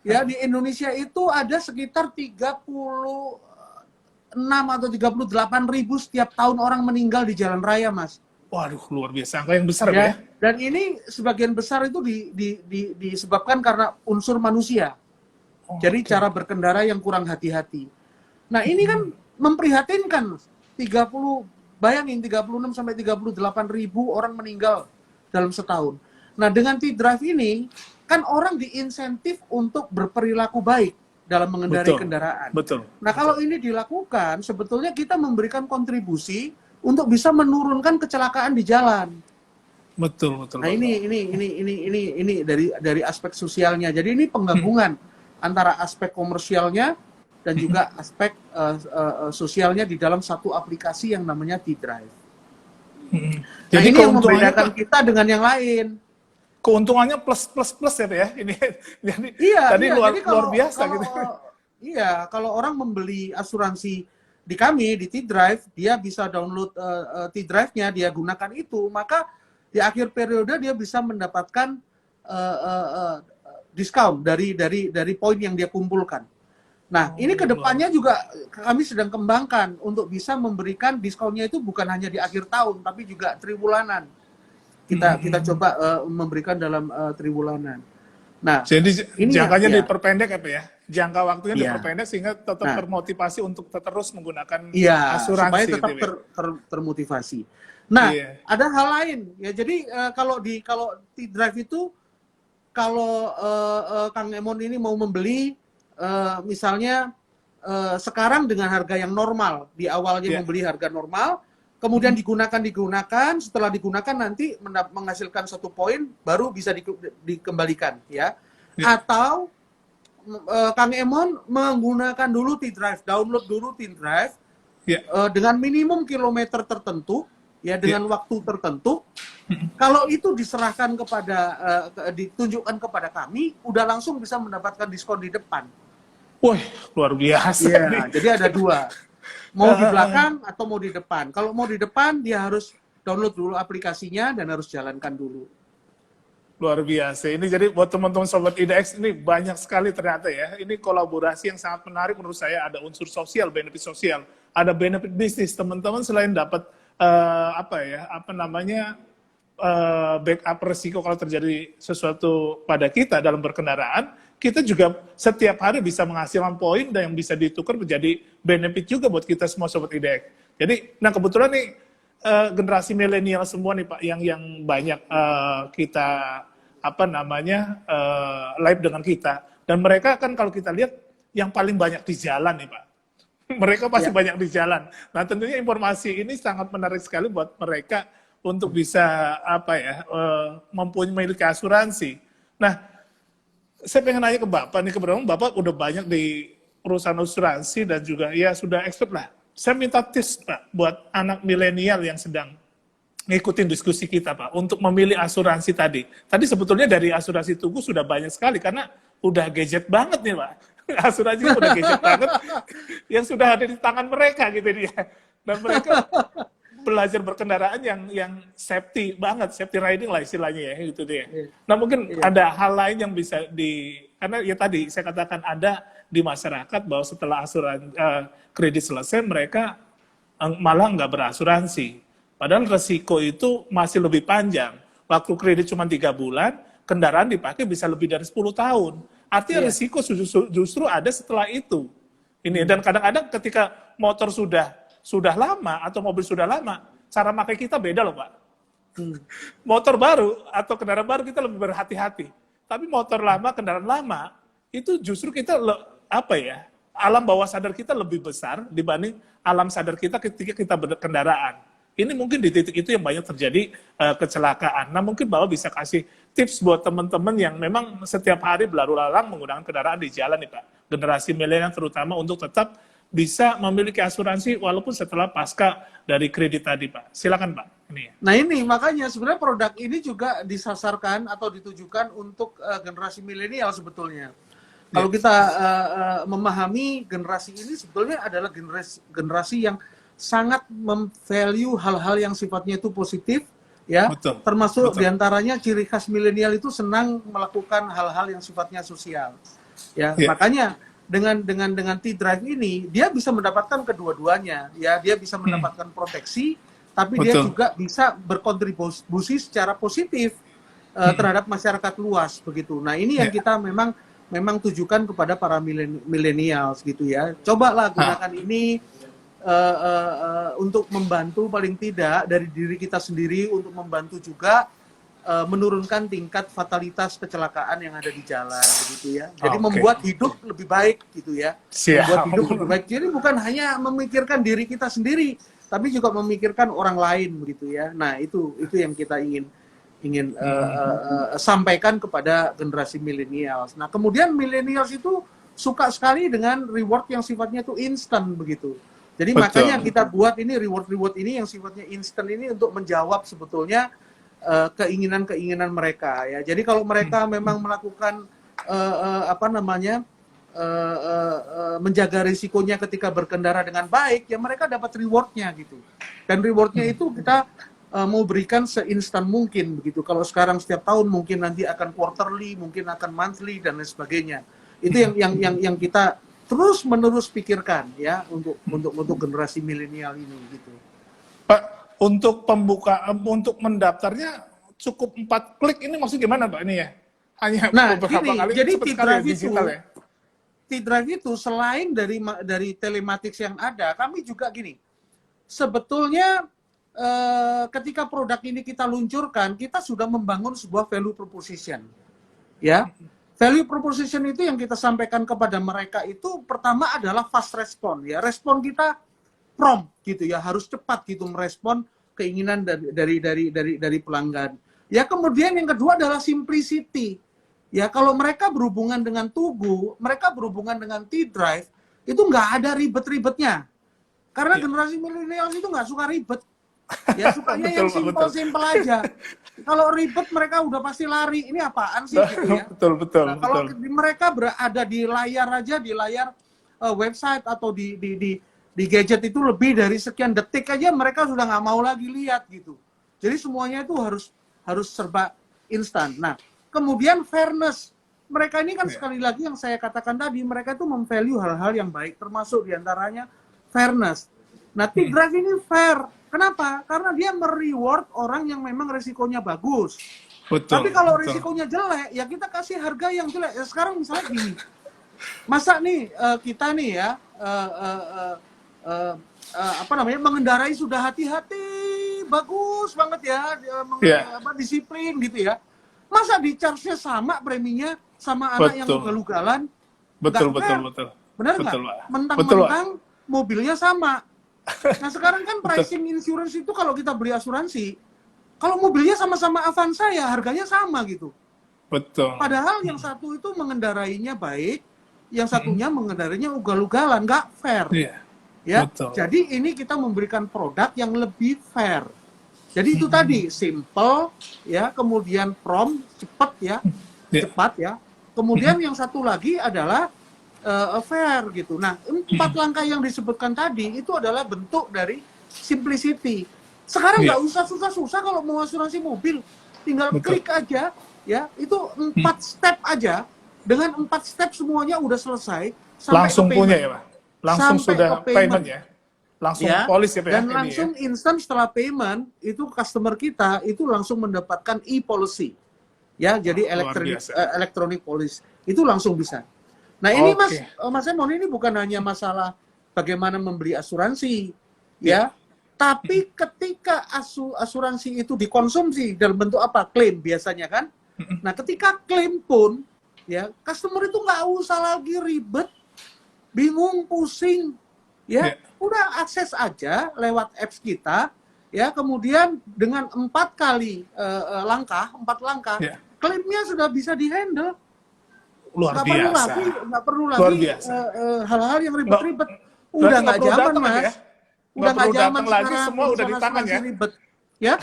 Di Indonesia itu ada sekitar 36 atau 38 ribu setiap tahun orang meninggal di jalan raya, Mas. Waduh, luar biasa, angka yang besar ya. Dan ini sebagian besar itu disebabkan karena unsur manusia. Jadi cara berkendara yang kurang hati-hati. Nah, ini kan memprihatinkan. 36 sampai 38 ribu orang meninggal dalam setahun. Nah, dengan T-Drive ini kan orang diinsentif untuk berperilaku baik dalam mengendarai kendaraan. Betul. Nah, kalau ini dilakukan, sebetulnya kita memberikan kontribusi untuk bisa menurunkan kecelakaan di jalan. Betul. Nah, ini dari aspek sosialnya. Jadi ini penggabungan antara aspek komersialnya dan juga aspek sosialnya di dalam satu aplikasi yang namanya T-Drive. Jadi ini yang membedakan kita dengan yang lain. Keuntungannya plus ya Pak ya. Ini jadi luar biasa gitu. Iya, kalau orang membeli asuransi di kami di T-Drive, dia bisa download T-Drive-nya, dia gunakan itu, maka di akhir periode dia bisa mendapatkan diskon dari poin yang dia kumpulkan. Nah, ini kedepannya juga kami sedang kembangkan untuk bisa memberikan diskonnya itu bukan hanya di akhir tahun, tapi juga triwulanan. Kita coba memberikan dalam triwulanan. Nah, jadi ini jangkanya diperpendek apa ya? Jangka waktunya diperpendek sehingga tetap termotivasi untuk terus menggunakan asuransi. Supaya tetap termotivasi. Nah, ada hal lain ya. Jadi kalau T-Drive itu kalau Kang Emon ini mau membeli misalnya sekarang dengan harga yang normal, di awalnya membeli harga normal, kemudian digunakan, setelah digunakan nanti menghasilkan 1 poin baru bisa dikembalikan ya. Atau Kang Emon menggunakan dulu T-Drive, download dulu T-Drive dengan minimum kilometer tertentu ya, dengan waktu tertentu. Kalau itu diserahkan kepada ditunjukkan kepada kami, udah langsung bisa mendapatkan diskon di depan. Wah, luar biasa. Iya, jadi ada 2. Mau di belakang atau mau di depan. Kalau mau di depan, dia harus download dulu aplikasinya dan harus jalankan dulu. Luar biasa. Ini jadi buat teman-teman Sobat IDX, ini banyak sekali ternyata ya. Ini kolaborasi yang sangat menarik menurut saya. Ada unsur sosial, benefit sosial. Ada benefit bisnis. Teman-teman selain dapat backup resiko kalau terjadi sesuatu pada kita dalam berkendaraan, kita juga setiap hari bisa menghasilkan poin dan yang bisa ditukar menjadi benefit juga buat kita semua Sobat IDX. Jadi, nah kebetulan nih generasi milenial semua nih Pak, yang banyak kita live dengan kita, dan mereka kan kalau kita lihat yang paling banyak di jalan nih Pak. Mereka pasti banyak di jalan. Nah tentunya informasi ini sangat menarik sekali buat mereka untuk bisa memiliki asuransi. Nah, saya pengen nanya ke Bapak nih, kebetulan Bapak udah banyak di perusahaan asuransi dan juga ya sudah expert lah. Saya minta tips Pak buat anak milenial yang sedang ngikutin diskusi kita Pak untuk memilih asuransi tadi. Tadi sebetulnya dari asuransi Tugu sudah banyak sekali karena udah gadget banget nih Pak. Asuransi udah gadget banget yang sudah ada di tangan mereka gitu dia. Dan mereka belajar berkendaraan yang safety banget, safety riding lah istilahnya ya, gitu dia. Nah mungkin ada hal lain yang bisa karena ya tadi saya katakan ada di masyarakat bahwa setelah asuransi kredit selesai mereka malah nggak berasuransi. Padahal resiko itu masih lebih panjang. Waktu kredit cuma 3 bulan, kendaraan dipakai bisa lebih dari 10 tahun. Artinya resiko justru ada setelah itu. Ini dan kadang-kadang ketika motor sudah lama atau mobil sudah lama, cara pakai kita beda loh Pak. Motor baru atau kendaraan baru kita lebih berhati-hati. Tapi motor lama, kendaraan lama, itu justru kita alam bawah sadar kita lebih besar dibanding alam sadar kita ketika kita berkendaraan. Ini mungkin di titik itu yang banyak terjadi kecelakaan. Nah mungkin Bapak bisa kasih tips buat teman-teman yang memang setiap hari berlalu lalang menggunakan kendaraan di jalan nih Pak. Generasi milenial terutama untuk tetap bisa memiliki asuransi walaupun setelah pasca dari kredit tadi Pak. Silakan Pak. Nah ini makanya sebenarnya produk ini juga disasarkan atau ditujukan untuk generasi milenial sebetulnya. Kalau kita memahami generasi ini sebetulnya adalah generasi yang sangat memvalue hal-hal yang sifatnya itu positif, ya. Betul. Termasuk diantaranya ciri khas milenial itu senang melakukan hal-hal yang sifatnya sosial, ya. Makanya dengan T-Drive ini dia bisa mendapatkan kedua-duanya, ya. Dia bisa mendapatkan proteksi tapi dia Betul. juga bisa berkontribusi secara positif terhadap masyarakat luas begitu. Nah, ini yang Ya. kita memang tujukan kepada para milenials gitu ya. Cobalah gunakan ini untuk membantu paling tidak dari diri kita sendiri, untuk membantu juga menurunkan tingkat fatalitas kecelakaan yang ada di jalan begitu ya. Jadi Oke. membuat hidup lebih baik gitu ya. Siap. Membuat hidup lebih baik. Jadi bukan hanya memikirkan diri kita sendiri, tapi juga memikirkan orang lain begitu ya. Nah, itu yang kita ingin sampaikan kepada generasi millennials. Nah, kemudian millennials itu suka sekali dengan reward yang sifatnya itu instan begitu. Jadi Betul. makanya kita buat ini reward ini yang sifatnya instan ini untuk menjawab sebetulnya keinginan-keinginan mereka ya. Jadi kalau mereka memang melakukan menjaga risikonya ketika berkendara dengan baik, ya mereka dapat rewardnya gitu. Dan rewardnya itu kita mau berikan seinstan mungkin begitu. Kalau sekarang setiap tahun mungkin nanti akan quarterly, mungkin akan monthly dan lain sebagainya. Itu yang kita terus menerus pikirkan ya untuk generasi milenial ini gitu. Pak, untuk untuk mendaftarnya cukup 4 klik, ini maksudnya gimana Pak ini ya? Hanya Nah, beberapa gini, kali jadi cepet sekali ya, digital ya. T-Drive itu selain dari telematics yang ada, kami juga gini. Sebetulnya ketika produk ini kita luncurkan, kita sudah membangun sebuah value proposition. Ya. Value proposition itu yang kita sampaikan kepada mereka itu pertama adalah fast respon ya. Respon kita prompt gitu ya, harus cepat gitu merespon keinginan dari pelanggan. Ya, kemudian yang kedua adalah simplicity. Ya, kalau mereka berhubungan dengan Tugu, mereka berhubungan dengan T-Drive, itu nggak ada ribet-ribetnya. Karena generasi milenial itu nggak suka ribet. Ya, sukanya yang simple aja. Kalau ribet mereka udah pasti lari. Ini apaan sih gitu ya. Betul. Nah, kalau mereka berada di layar aja, di layar website atau di gadget itu lebih dari sekian detik aja mereka sudah nggak mau lagi lihat gitu. Jadi semuanya itu harus serba instan. Nah, kemudian fairness. Mereka ini kan sekali lagi yang saya katakan tadi, mereka itu memvalue hal-hal yang baik, termasuk diantaranya fairness. Nah, T-Drive ini fair. Kenapa? Karena dia mereward orang yang memang resikonya bagus. Betul. Tapi kalau risikonya jelek, ya kita kasih harga yang jelek. Ya, sekarang misalnya gini, masa nih kita nih ya mengendarai sudah hati-hati, bagus banget ya, disiplin gitu ya. Masa di charge-nya sama preminya sama anak yang ugal-ugalan? Betul. Benar nggak? Mentang-mentang mobilnya sama. Nah, sekarang kan pricing insurance itu kalau kita beli asuransi, kalau mobilnya sama-sama Avanza ya harganya sama gitu. Betul. Padahal yang satu itu mengendarainya baik, yang satunya mengendarainya ugal-ugalan, nggak fair. Ya, betul. Jadi ini kita memberikan produk yang lebih fair. Jadi itu tadi simple, ya, kemudian prompt, cepat ya. Kemudian yang satu lagi adalah fair gitu. Nah, 4 langkah yang disebutkan tadi itu adalah bentuk dari simplicity. Sekarang nggak usah susah-susah kalau mau asuransi mobil, tinggal klik aja, ya. Itu 4 step aja. Dengan 4 step semuanya udah selesai. Langsung punya ya, Pak? Langsung sudah payment ya? Langsung polis ya, Pak? Dan langsung instan setelah payment, itu customer kita itu langsung mendapatkan e-policy. Ya, jadi electronic policy. Itu langsung bisa. Nah, ini Mas Emon, ini bukan hanya masalah bagaimana membeli asuransi, ya. Tapi ketika asuransi itu dikonsumsi dalam bentuk apa? Klaim biasanya kan. Nah, ketika klaim pun, ya, customer itu nggak usah lagi ribet, bingung, pusing, ya. Udah akses aja lewat apps kita, ya. Kemudian dengan 4 langkah, klaimnya sudah bisa dihandle. Luar biasa. Nggak perlu lagi hal-hal yang ribet-ribet. Udah nggak zaman, Mas. Ya? Udah nggak zaman lagi, semua udah di tangan ya. Ribet. Ya.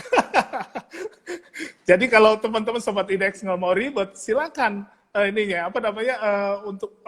Jadi kalau teman-teman sobat IDX nggak mau ribet, silakan untuk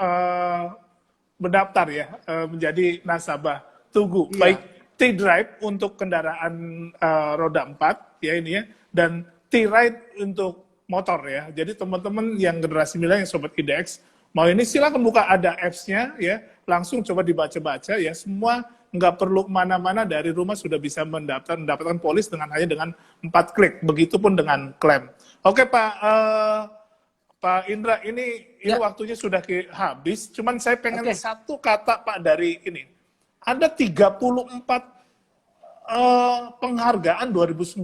mendaftar ya menjadi nasabah Tugu. Baik T-Drive untuk kendaraan roda 4 ya ini ya, dan T-Ride untuk motor ya. Jadi teman-teman yang generasi milenial yang sobat IDX mau ini silakan buka, ada apps-nya ya, langsung coba dibaca-baca ya, semua nggak perlu kemana-mana, dari rumah sudah bisa mendapatkan polis hanya dengan 4 klik. Begitupun dengan klaim. Oke Pak Indra, ini Ya. waktunya sudah habis. Cuman saya pengen Oke. satu kata Pak dari ini. Ada 34 penghargaan 2019.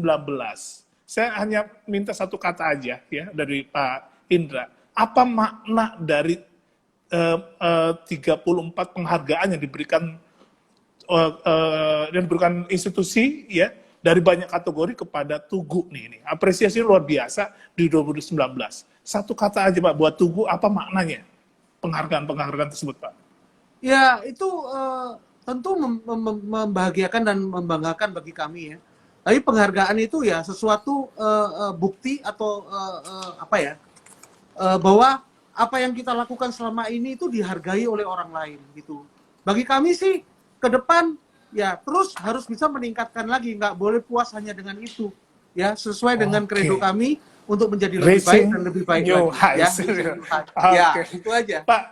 Saya hanya minta satu kata aja ya dari Pak Indra. Apa makna dari 34 penghargaan yang diberikan institusi ya dari banyak kategori kepada Tugu nih ini. Apresiasi luar biasa di 2019. Satu kata aja Pak buat Tugu, apa maknanya penghargaan tersebut Pak? Ya, itu tentu membahagiakan dan membanggakan bagi kami ya. Tapi penghargaan itu ya sesuatu bukti atau bahwa apa yang kita lakukan selama ini itu dihargai oleh orang lain gitu. Bagi kami sih ke depan ya terus harus bisa meningkatkan lagi, nggak boleh puas hanya dengan itu ya, sesuai dengan kredo kami untuk menjadi lebih baik dan lebih baik lagi ya. Ya, itu aja Pak.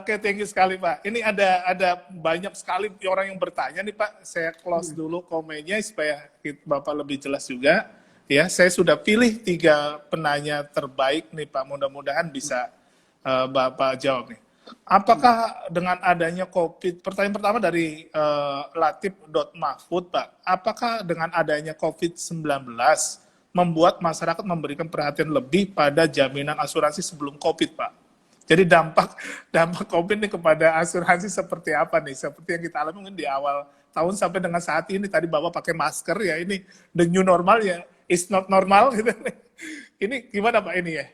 Oke, thank you sekali Pak. Ini ada banyak sekali orang yang bertanya nih Pak. Saya close dulu komennya supaya Bapak lebih jelas juga. Ya, saya sudah pilih 3 penanya terbaik nih Pak. Mudah-mudahan bisa Bapak jawab nih. Apakah dengan adanya COVID, pertanyaan pertama dari Latif.Mahfud Pak, apakah dengan adanya COVID-19 membuat masyarakat memberikan perhatian lebih pada jaminan asuransi sebelum COVID Pak? Jadi dampak COVID ini kepada asuransi seperti apa nih? Seperti yang kita alami mungkin di awal tahun sampai dengan saat ini, tadi Bapak pakai masker ya, ini the new normal ya, it's not normal gitu. Ini gimana Pak ini ya?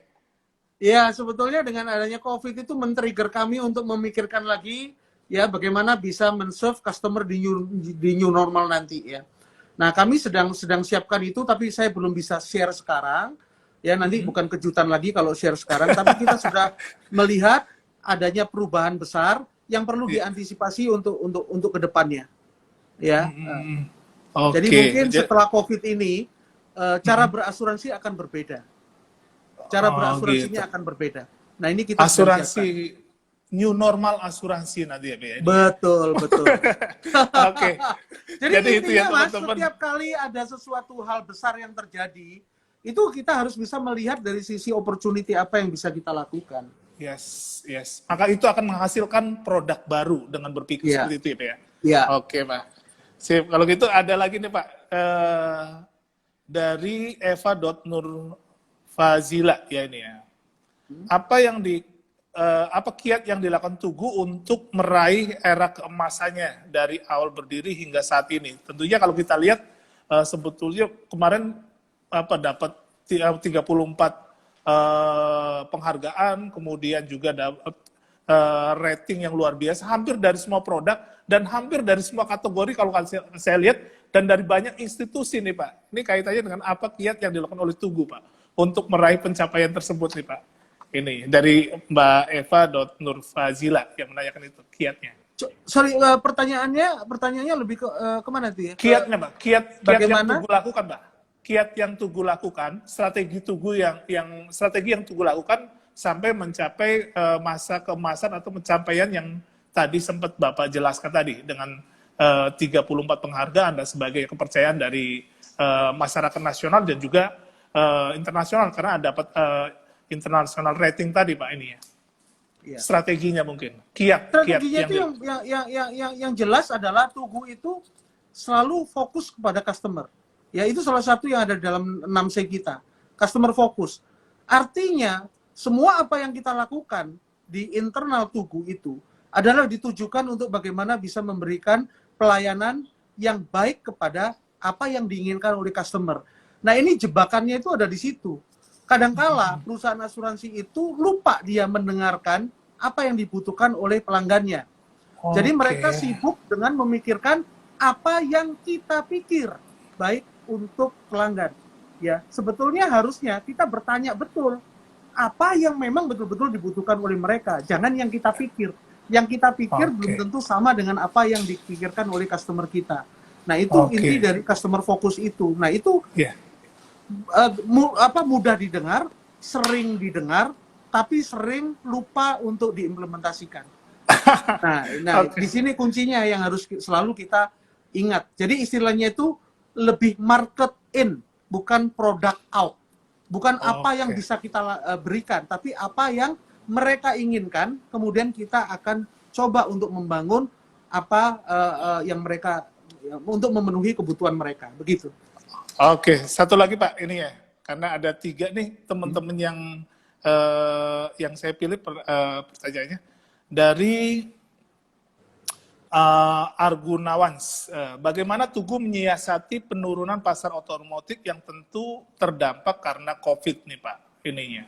Ya, sebetulnya dengan adanya COVID itu men-trigger kami untuk memikirkan lagi ya bagaimana bisa men-serve customer di new normal nanti ya. Nah, kami sedang siapkan itu, tapi saya belum bisa share sekarang. Ya, nanti bukan kejutan lagi kalau share sekarang, tapi kita sudah melihat adanya perubahan besar yang perlu diantisipasi untuk kedepannya. Ya. Jadi mungkin setelah COVID ini cara berasuransi akan berbeda. Cara berasuransinya akan berbeda. Nah, ini kita asuransi new normal asuransi nanti ya, Pak. Betul. Oke. Jadi itu ya, Mas, setiap kali ada sesuatu hal besar yang terjadi, itu kita harus bisa melihat dari sisi opportunity apa yang bisa kita lakukan. Yes. Maka itu akan menghasilkan produk baru dengan berpikir seperti itu ya, Pak ya? Iya. Oke, Pak. Sip. Kalau gitu ada lagi nih, Pak. Dari Eva.Nurfazila ya ini ya. Apa kiat yang dilakukan Tugu untuk meraih era keemasannya dari awal berdiri hingga saat ini? Tentunya kalau kita lihat sebetulnya kemarin dapat 34 penghargaan, kemudian juga dapat rating yang luar biasa, hampir dari semua produk dan hampir dari semua kategori kalau saya lihat, dan dari banyak institusi nih Pak. Ini kaitannya dengan apa kiat yang dilakukan oleh Tugu Pak untuk meraih pencapaian tersebut nih Pak. Ini dari Mbak Eva.Nurfazila yang menanyakan itu kiatnya. Sorry, pertanyaannya lebih ke kemana tuh ya? Kiatnya Pak, kiat yang Tugu lakukan Pak. Kiat yang Tugu lakukan, strategi yang Tugu lakukan sampai mencapai masa keemasan atau pencapaian yang tadi sempat Bapak jelaskan tadi dengan 34 penghargaan dan sebagai kepercayaan dari masyarakat nasional dan juga internasional karena dapat international rating tadi Pak ini ya. Iya. Strateginya mungkin. Strateginya itu yang jelas adalah Tugu itu selalu fokus kepada customer. Ya, itu salah satu yang ada dalam 6C kita. Customer focus. Artinya, semua apa yang kita lakukan di internal Tugu itu adalah ditujukan untuk bagaimana bisa memberikan pelayanan yang baik kepada apa yang diinginkan oleh customer. Nah, ini jebakannya itu ada di situ. Kadangkala perusahaan asuransi itu lupa dia mendengarkan apa yang dibutuhkan oleh pelanggannya. Jadi mereka sibuk dengan memikirkan apa yang kita pikir baik untuk pelanggan. Ya, sebetulnya harusnya kita bertanya betul apa yang memang betul-betul dibutuhkan oleh mereka. Jangan yang kita pikir. Yang kita pikir belum tentu sama dengan apa yang dipikirkan oleh customer kita. Nah, itu inti dari customer focus itu. Nah, itu mudah didengar, sering didengar, tapi sering lupa untuk diimplementasikan. Nah, di sini kuncinya yang harus selalu kita ingat. Jadi istilahnya itu lebih market in, bukan product out. Bukan apa yang bisa kita berikan, tapi apa yang mereka inginkan, kemudian kita akan coba untuk membangun apa yang mereka untuk memenuhi kebutuhan mereka. Begitu. Oke, satu lagi Pak, ini ya, karena ada 3 nih teman-teman yang saya pilih pertanyaannya dari Argunawans. Bagaimana Tugu menyiasati penurunan pasar otomotif yang tentu terdampak karena COVID nih Pak, ininya.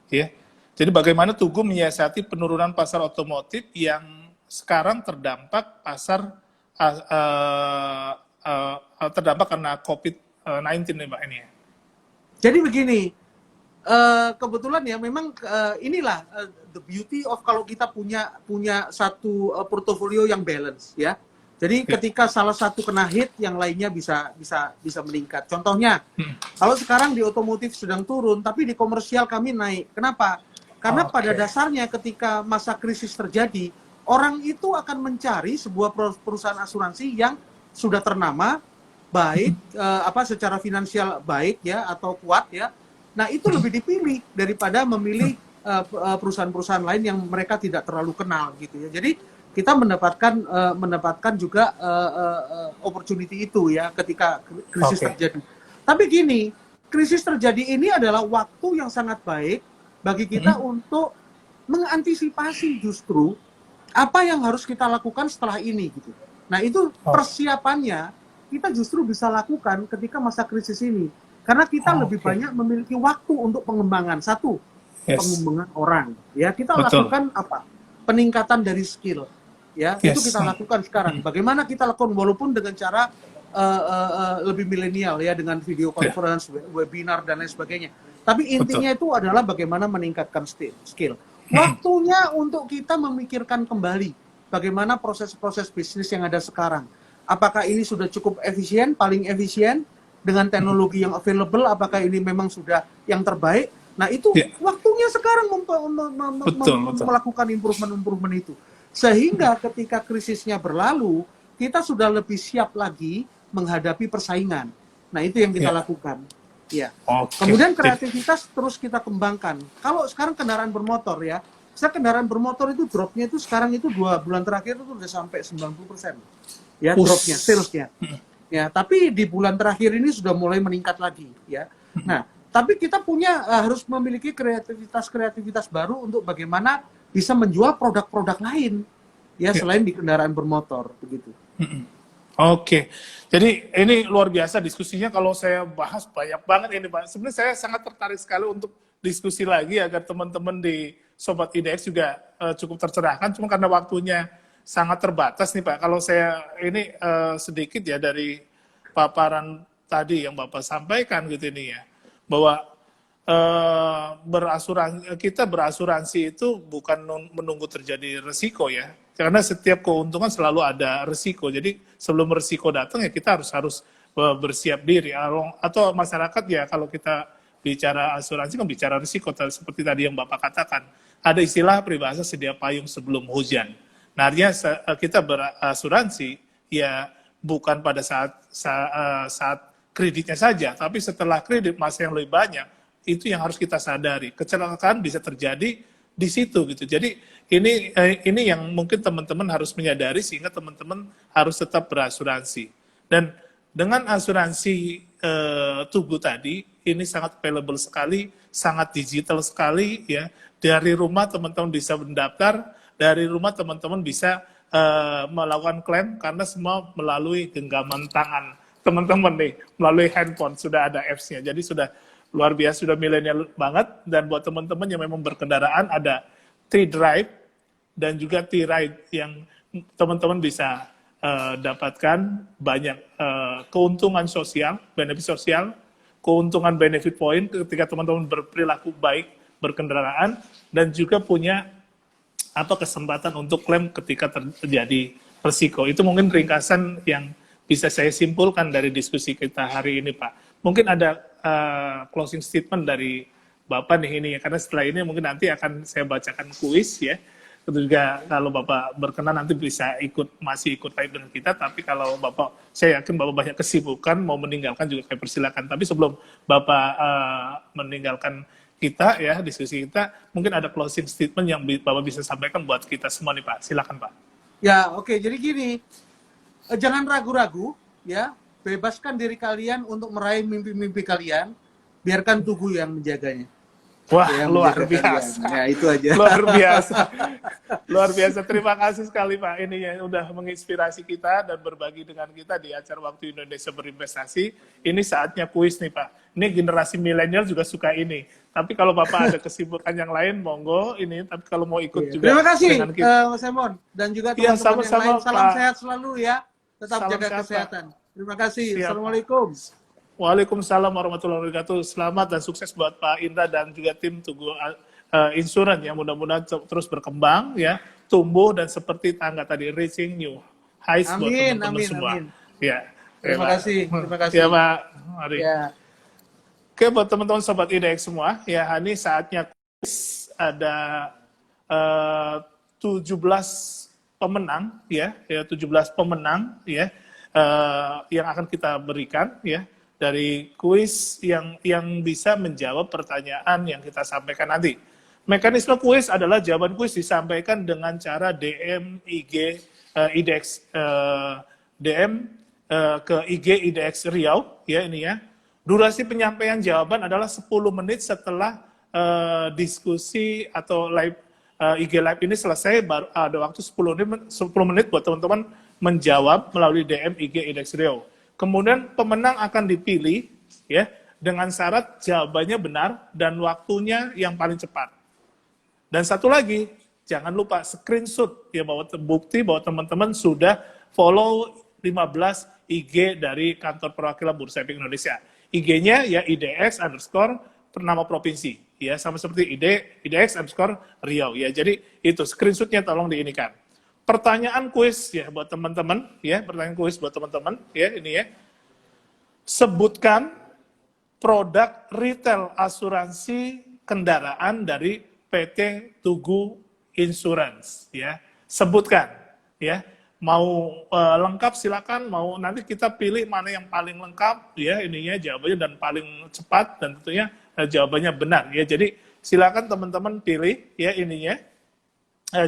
Ya. Jadi bagaimana Tugu menyiasati penurunan pasar otomotif yang sekarang terdampak terdampak karena COVID-19 nih Pak ini ya. Jadi begini, kebetulan ya memang inilah the beauty of kalau kita punya satu portofolio yang balance ya. Jadi ketika salah satu kena hit, yang lainnya bisa meningkat. Contohnya, kalau sekarang di otomotif sedang turun, tapi di komersial kami naik. Kenapa? Karena pada dasarnya ketika masa krisis terjadi, orang itu akan mencari sebuah perusahaan asuransi yang sudah ternama, baik secara finansial baik ya atau kuat ya. Nah, itu lebih dipilih daripada memilih perusahaan-perusahaan lain yang mereka tidak terlalu kenal gitu ya. Jadi kita mendapatkan juga opportunity itu ya ketika krisis terjadi. Tapi gini, krisis terjadi ini adalah waktu yang sangat baik bagi kita untuk mengantisipasi justru apa yang harus kita lakukan setelah ini gitu. Nah, itu persiapannya kita justru bisa lakukan ketika masa krisis ini. Karena kita lebih banyak memiliki waktu untuk pengembangan. Satu, pengembangan orang. Ya, kita lakukan apa? Peningkatan dari skill. Ya, itu kita lakukan sekarang. Bagaimana kita lakukan walaupun dengan cara lebih milenial ya, dengan video conference, webinar dan lain sebagainya. Tapi intinya itu adalah bagaimana meningkatkan skill. Waktunya untuk kita memikirkan kembali bagaimana proses-proses bisnis yang ada sekarang. Apakah ini sudah cukup efisien, paling efisien dengan teknologi yang available, apakah ini memang sudah yang terbaik? Nah, itu waktunya sekarang melakukan improvement itu. Sehingga ketika krisisnya berlalu, kita sudah lebih siap lagi menghadapi persaingan. Nah, itu yang kita lakukan. Ya. Kemudian kreativitas terus kita kembangkan. Kalau sekarang kendaraan bermotor ya, kendaraan bermotor itu dropnya itu sekarang itu 2 bulan terakhir itu sudah sampai 90%. Ya, dropnya, salesnya. Ya, tapi di bulan terakhir ini sudah mulai meningkat lagi. Ya. Nah, tapi kita harus memiliki kreativitas baru untuk bagaimana bisa menjual produk-produk lain. Ya, selain di kendaraan bermotor, begitu. Oke, jadi ini luar biasa diskusinya. Kalau saya bahas banyak banget ini Pak. Sebenarnya saya sangat tertarik sekali untuk diskusi lagi agar teman-teman di Sobat IDX juga cukup tercerahkan. Cuma karena waktunya sangat terbatas nih Pak. Kalau saya ini sedikit ya dari paparan tadi yang Bapak sampaikan gitu ini ya, bahwa kita berasuransi itu bukan menunggu terjadi resiko ya, karena setiap keuntungan selalu ada resiko. Jadi sebelum resiko datang ya kita harus bersiap diri. Atau masyarakat ya kalau kita bicara asuransi kan bicara resiko seperti tadi yang Bapak katakan. Ada istilah peribahasa sedia payung sebelum hujan. Nah, artinya kita berasuransi ya bukan pada saat kreditnya saja, tapi setelah kredit masa yang lebih banyak, itu yang harus kita sadari. Kecelakaan bisa terjadi di situ gitu. Jadi ini yang mungkin teman-teman harus menyadari sehingga teman-teman harus tetap berasuransi. Dan dengan asuransi Tugu tadi ini sangat available sekali, sangat digital sekali ya. Dari rumah teman-teman bisa mendaftar, dari rumah teman-teman bisa melakukan klaim karena semua melalui genggaman tangan teman-teman nih, melalui handphone sudah ada apps-nya. Jadi sudah luar biasa, sudah milenial banget. Dan buat teman-teman yang memang berkendaraan ada T-Drive dan juga T-Ride yang teman-teman bisa dapatkan banyak keuntungan sosial, benefit sosial, keuntungan benefit point ketika teman-teman berperilaku baik berkendaraan, dan juga punya kesempatan untuk klaim ketika terjadi resiko. Itu mungkin ringkasan yang bisa saya simpulkan dari diskusi kita hari ini, Pak. Mungkin ada closing statement dari Bapak nih ini ya, karena setelah ini mungkin nanti akan saya bacakan kuis ya. Itu juga kalau Bapak berkenan nanti bisa masih ikut live dengan kita, tapi kalau Bapak, saya yakin Bapak banyak kesibukan, mau meninggalkan juga kami persilakan. Tapi sebelum Bapak meninggalkan kita ya, diskusi kita, mungkin ada closing statement yang Bapak bisa sampaikan buat kita semua nih Pak. Silakan Pak. Ya, oke. Jadi gini, jangan ragu-ragu ya, bebaskan diri kalian untuk meraih mimpi-mimpi kalian, biarkan Tugu yang menjaganya. Wah, yang luar menjaga biasa. kalian. Ya, itu aja. Luar biasa. Luar biasa. Terima kasih sekali Pak. Ini yang udah menginspirasi kita dan berbagi dengan kita di acara Waktu Indonesia Berinvestasi. Ini saatnya kuis nih Pak. Ini generasi milenial juga suka ini. Tapi kalau Bapak ada kesibukan yang lain, monggo ini. Tapi kalau mau ikut juga Terima kasih dengan kita. Mas Emon dan juga Iya, teman-teman yang sama-sama, lain. Salam Pak. sehat selalu ya. Tetap Salam jaga sehat, kesehatan. Terima kasih. Siap, Pak. Assalamualaikum. Waalaikumsalam warahmatullahi wabarakatuh. Selamat dan sukses buat Pak Indra dan juga tim Tugu Insurance ya. Mudah-mudahan terus berkembang ya, tumbuh dan seperti tangga tadi reaching new highs buat teman-teman semua. Amin. Ya. Terima kasih. Terima kasih. Ya Pak. Mari. Ya. Oke buat teman-teman sobat IDX semua, ya ini saatnya kuis. Ada 17 pemenang ya 17 pemenang ya yang akan kita berikan ya dari kuis yang bisa menjawab pertanyaan yang kita sampaikan nanti. Mekanisme kuis adalah jawaban kuis disampaikan dengan cara DM IG IDX DM ke IG IDX Riau ya ini ya. Durasi penyampaian jawaban adalah 10 menit setelah diskusi atau live IG live ini selesai, baru ada waktu 10 menit buat teman-teman menjawab melalui DM IG IDX Riau. Kemudian pemenang akan dipilih ya dengan syarat jawabannya benar dan waktunya yang paling cepat. Dan satu lagi, jangan lupa screenshot ya bahwa bukti bahwa teman-teman sudah follow 15 IG dari Kantor Perwakilan Bursa Efek Indonesia. IG-nya ya IDX _ nama provinsi ya sama seperti IDX _ Riau ya. Jadi itu screenshotnya tolong diinikan. Pertanyaan kuis ya buat teman-teman ya, pertanyaan kuis buat teman-teman ya ini ya. Sebutkan produk retail asuransi kendaraan dari PT Tugu Insurance ya. Sebutkan ya. Mau lengkap silakan, mau nanti kita pilih mana yang paling lengkap ya ininya jawabannya dan paling cepat dan tentunya jawabannya benar ya. Jadi silakan teman-teman pilih ya ininya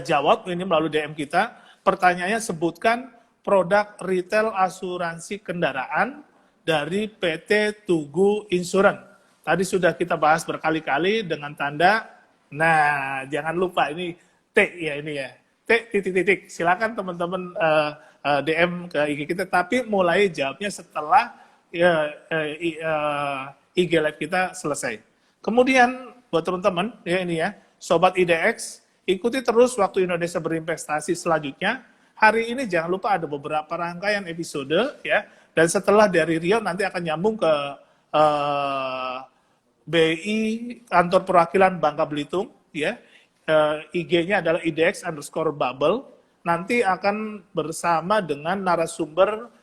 jawab ini melalui DM kita. Pertanyaannya sebutkan produk retail asuransi kendaraan dari PT Tugu Insurance. Tadi sudah kita bahas berkali-kali dengan tanda. Nah, jangan lupa ini T ya ini ya. T titik-titik. Silakan teman-teman DM ke IG kita, tapi mulai jawabnya setelah IG live kita selesai. Kemudian buat teman-teman ya ini ya, sobat IDX, ikuti terus Waktu Indonesia Berinvestasi selanjutnya. Hari ini jangan lupa ada beberapa rangkaian episode ya, dan setelah dari Riau nanti akan nyambung ke BI Kantor Perwakilan Bangka Belitung ya. IG-nya adalah IDX _ Bubble. Nanti akan bersama dengan narasumber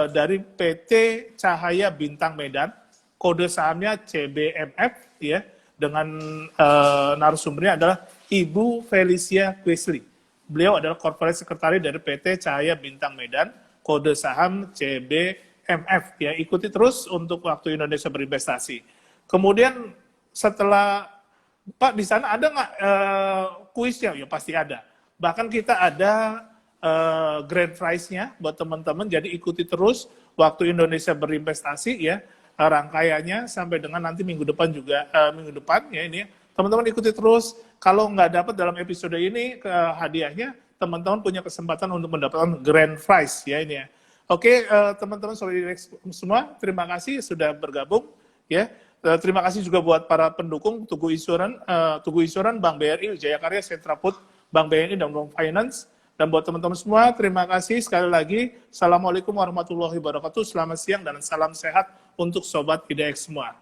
dari PT Cahaya Bintang Medan, kode sahamnya CBMF ya, dengan narasumbernya adalah Ibu Felicia Quesley. Beliau adalah Corporate Secretary dari PT Cahaya Bintang Medan, kode saham CBMF ya. Ikuti terus untuk Waktu Indonesia Berinvestasi. Kemudian setelah Pak, di sana ada nggak kuisnya? Ya pasti ada. Bahkan kita ada grand prize-nya buat teman-teman. Jadi ikuti terus Waktu Indonesia Berinvestasi ya, rangkaiannya sampai dengan nanti minggu depan juga minggu depan ya ini. Teman-teman ikuti terus. Kalau nggak dapat dalam episode ini hadiahnya, teman-teman punya kesempatan untuk mendapatkan grand prize ya ini ya. Oke, teman-teman semua, terima kasih sudah bergabung ya. Terima kasih juga buat para pendukung Tugu Insurance, Bank BRI, Wijaya Karya, Sentra Put, Bank BNI, dan Bank Finance. Dan buat teman-teman semua, terima kasih sekali lagi. Assalamualaikum warahmatullahi wabarakatuh. Selamat siang dan salam sehat untuk Sobat IDX semua.